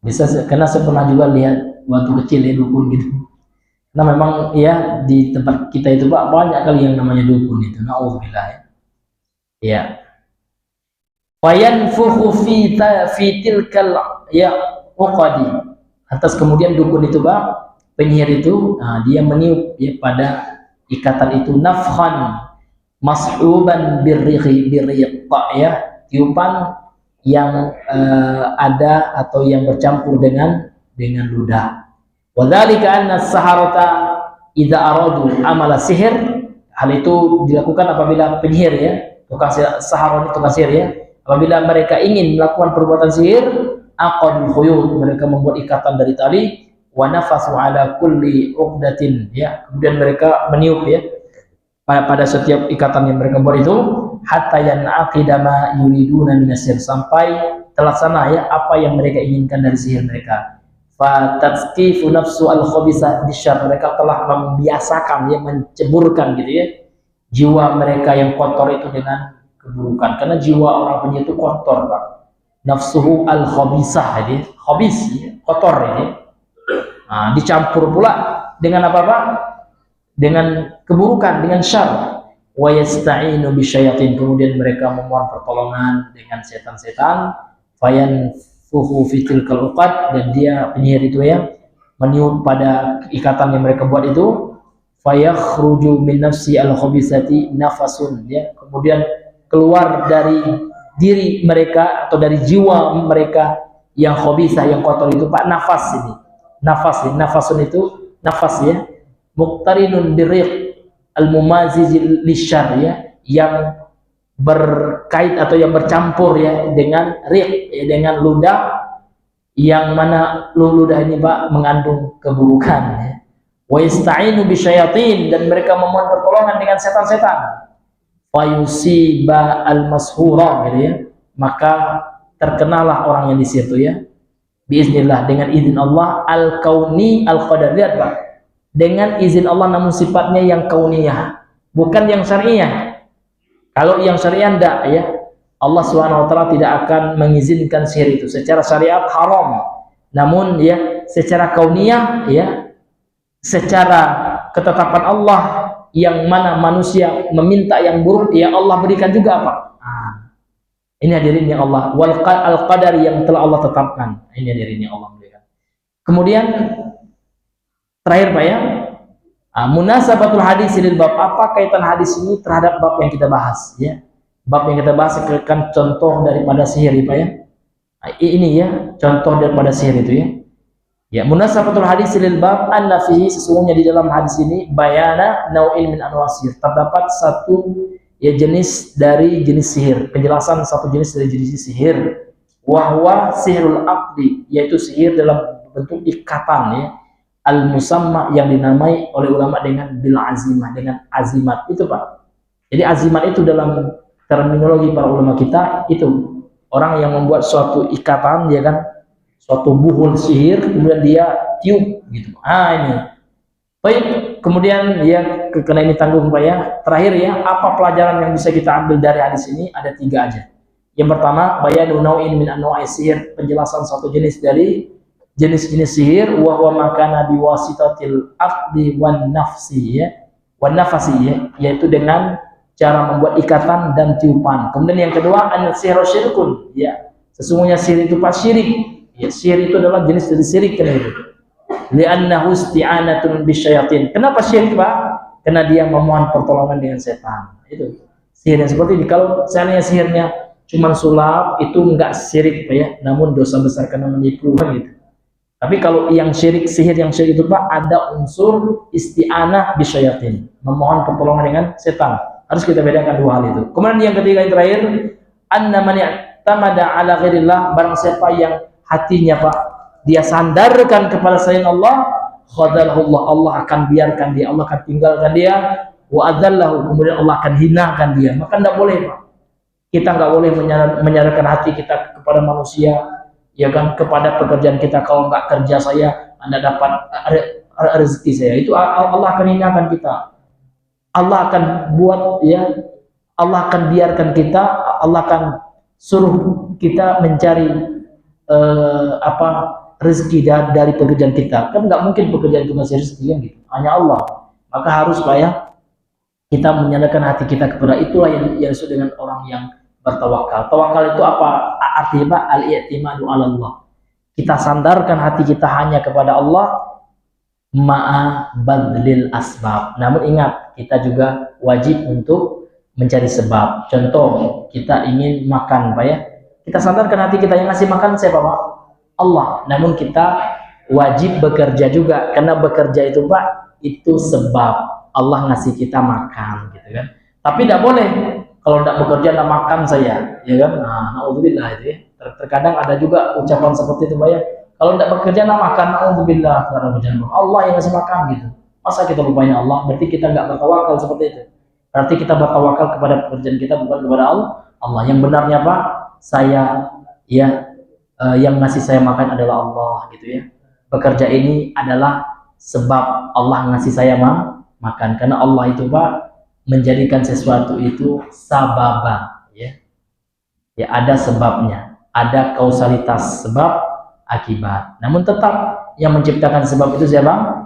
Bisa, karena saya pernah juga lihat waktu kecil ya dukun gitu. Nah memang ya di tempat kita itu Pak banyak kali yang namanya dukun itu. Nauzubillah ya. Ya. Fayanfukhu fi tilkal ya uqadi, atas kemudian dukun itu Pak, penyihir itu, dia meniup ya pada ikatan itu, nafkhan mas'uban birriq ya, tiupan yang ada atau yang bercampur dengan ludah. Wadzalika anna as-saharata idza aradu amala sihir, hal itu dilakukan apabila penyihir ya, tukang sahar, tukang sihir ya, apabila mereka ingin melakukan perbuatan sihir, aqadul khuyut, mereka membuat ikatan dari tali, wa nafasu ala kulli uqdatin ya, kemudian mereka meniup ya pada setiap ikatan yang mereka buat itu, hatta yanaqida ma yuriduna minasir, sampai terlaksana ya apa yang mereka inginkan dari sihir mereka. Fa tatskifu nafsu al khabisa bisyarr, mereka telah membiasakan ya, menceburkan gitu ya jiwa mereka yang kotor itu dengan keburukan, karena jiwa orang penyihir itu kotor Pak. Nafsuhu al khabisah, jadi khabis ya, kotor ini. Nah, dicampur pula dengan apa Pak? Dengan keburukan, dengan syarr. Wa yasta'inu bisyayatin, kemudian mereka memohon pertolongan dengan setan-setan. Fayanfuhu fi tilkal uqad, dan dia penyihir itu ya meniup pada ikatan yang mereka buat itu. Fayakhruju min nafsi al khabisati nafasun ya, kemudian keluar dari diri mereka atau dari jiwa mereka yang khabisah, yang kotor itu Pak, nafas ini. Nafas ini, nafasun itu nafas ya. Muqtarinun birriq al-mumaziz lisyarr ya, yang berkait atau yang bercampur ya dengan riq ya, dengan ludah, yang mana ludah ini Pak mengandung keburukan ya. Wa yasta'inu bisyayatin, dan mereka memohon pertolongan dengan setan-setan. fayusiba al-mashura gitu ya, maka terkenalah orang yang di situ ya, biiznillah, dengan izin Allah, al-kauni al-qadar. Lihat Pak, dengan izin Allah namun sifatnya yang kauniyah, bukan yang syariah. Kalau yang syariah enggak ya, Allah SWT tidak akan mengizinkan sihir itu. Secara syariat haram, namun ya secara kauniyah ya, secara ketetapan Allah yang mana manusia meminta yang buruk, ya Allah berikan juga apa? Ini hadirin yang Allah, wal al-qadar yang telah Allah tetapkan. Ini hadirin yang Allah berikan. Kemudian terakhir Pak ya, munasabatul hadis lil bab. Apa kaitan hadis ini terhadap bab yang kita bahas ya? Bab yang kita bahas kan contoh daripada sihir Pak ya. Ini ya contoh daripada sihir itu ya. Ya, munasabatul hadis lil bab, anna fihi, sesungguhnya di dalam hadis ini, bayana nau'in min anwasir, terdapat satu ya jenis dari jenis sihir, penjelasan satu jenis dari jenis sihir, wahwa sihirul aqdi, yaitu sihir dalam bentuk ikatan ya, al musamma, yang dinamai oleh ulama dengan bil azimah, dengan azimat itu Pak. Jadi azimat itu dalam terminologi para ulama kita itu orang yang membuat suatu ikatan ya kan, suatu buhul sihir, kemudian dia tiup gitu. Ini baik, kemudian ya karena ini tanggung Pak ya. Terakhir ya, apa pelajaran yang bisa kita ambil dari hadis ini? Ada 3 aja. Yang pertama, bayanu nau'in min anwa'is sihir, penjelasan satu jenis dari jenis-jenis sihir, wa huwa makana biwasitatil aqdi wan nafsi ya, wan nafasi ya, yaitu dengan cara membuat ikatan dan tiupan. Kemudian yang kedua, an-sihru syirkun ya, sesungguhnya sihir itu Pak syirik. Ya, sihir itu adalah jenis dari syirik kan itu. Li'annahu isti'anatun bisyayatin. Kenapa syirik Pak? Karena dia memohon pertolongan dengan setan. Itu sihir yang seperti ini. Kalau seandainya sihirnya cuma sulap, itu enggak syirik Pak ya, namun dosa besar karena menipu kan gitu. Tapi kalau yang syirik, sihir yang syirik itu Pak, ada unsur isti'anah bisyayatin, memohon pertolongan dengan setan. Harus kita bedakan 2 hal itu. Kemudian yang ketiga yang terakhir, anna man ya'tamada ala ghairillah, barang siapa yang hatinya Pak dia sandarkan kepada selain Allah, khadalahullah, Allah akan biarkan dia, Allah akan tinggalkan dia, wa adallahu, kemudian Allah akan hinakan dia. Maka tidak boleh Pak, kita nggak boleh menyandarkan hati kita kepada manusia ya kan, kepada pekerjaan kita. Kalau nggak kerja saya Anda dapat rezeki saya, itu Allah akan hinakan kita. Allah akan buat ya, Allah akan biarkan kita, Allah akan suruh kita mencari rezeki dari pekerjaan kita. Kan nggak mungkin pekerjaan itu ngasih rezeki kan gitu, hanya Allah. Maka harus Pak ya, kita menyandarkan hati kita kepada itulah yang disebut dengan orang yang bertawakal. Tawakal itu apa artinya Pak? Al-i'timadu 'ala Allah. Kita sandarkan hati kita hanya kepada Allah, ma'a badlil asbab. Namun ingat, kita juga wajib untuk mencari sebab. Contoh, kita ingin makan Pak ya, kita sandarkan hati kita, yang ngasih makan siapa Pak? Allah. Namun kita wajib bekerja juga, karena bekerja itu Pak, itu sebab Allah ngasih kita makan gitu kan. Tapi tidak boleh kalau tidak bekerja tidak makan saya ya kan. Na'udzubillah itu ya. Terkadang ada juga ucapan seperti itu Pak ya, kalau tidak bekerja tidak makan, na'udzubillah, karena Allah yang ngasih makan gitu. Masa kita lupain Allah? Berarti kita nggak bertawakal seperti itu. Berarti kita bertawakal kepada pekerjaan kita, bukan kepada Allah. Yang benarnya Pak, saya ya yang ngasih saya makan adalah Allah gitu ya. Bekerja ini adalah sebab Allah ngasih saya makan, karena Allah itu Pak menjadikan sesuatu itu sababa ya. Ya ada sebabnya, ada kausalitas sebab akibat. Namun tetap yang menciptakan sebab itu siapa?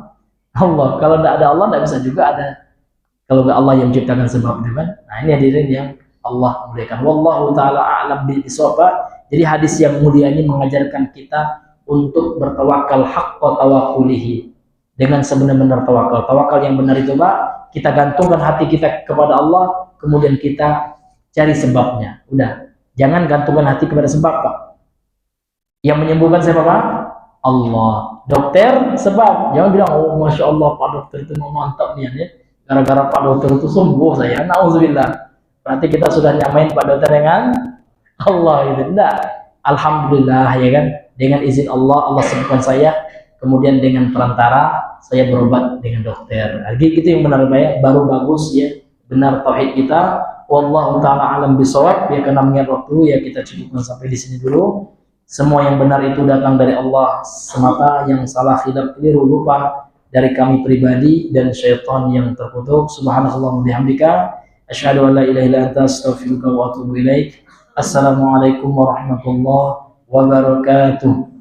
Allah. Kalau tidak ada Allah, tidak bisa juga ada. Kalau nggak Allah yang menciptakan sebab itu kan. Nah ini hadirin yang Allah muliakan. Wallahu ta'ala a'lam bishawab. Jadi hadis yang mulia ini mengajarkan kita untuk bertawakal haqqa tawakkulihi, dengan sebenar-benar tawakal. Tawakal yang benar itu Pak, kita gantungkan hati kita kepada Allah, kemudian kita cari sebabnya. Udah, jangan gantungkan hati kepada sebab Pak. Yang menyembuhkan siapa Pak? Allah. Dokter sebab. Jangan bilang, oh Masya Allah Pak dokter itu mantap nih ya, gara-gara Pak dokter itu sembuh saya. Na'udzubillah. Berarti kita sudah nyamain Pak dokter dengan Allah gitu. Enggak. Alhamdulillah ya kan, dengan izin Allah, Allah sembuhkan saya, kemudian dengan perantara saya berobat dengan dokter. Gitu yang benar Pak ya, baru bagus ya, benar tauhid kita Wallahu taala alam bisawab. Ya, karena mengingat waktu, ya kita cukupkan sampai di sini dulu. Semua yang benar itu datang dari Allah semata, yang salah, khilaf, keliru, lupa dari kami pribadi dan syaitan yang terkutuk. Subhanallah wa bihamdika, asyhadu an la ilaha illa anta, astaghfiruka wa atubu ilaik. Assalamualaikum warahmatullahi wabarakatuh.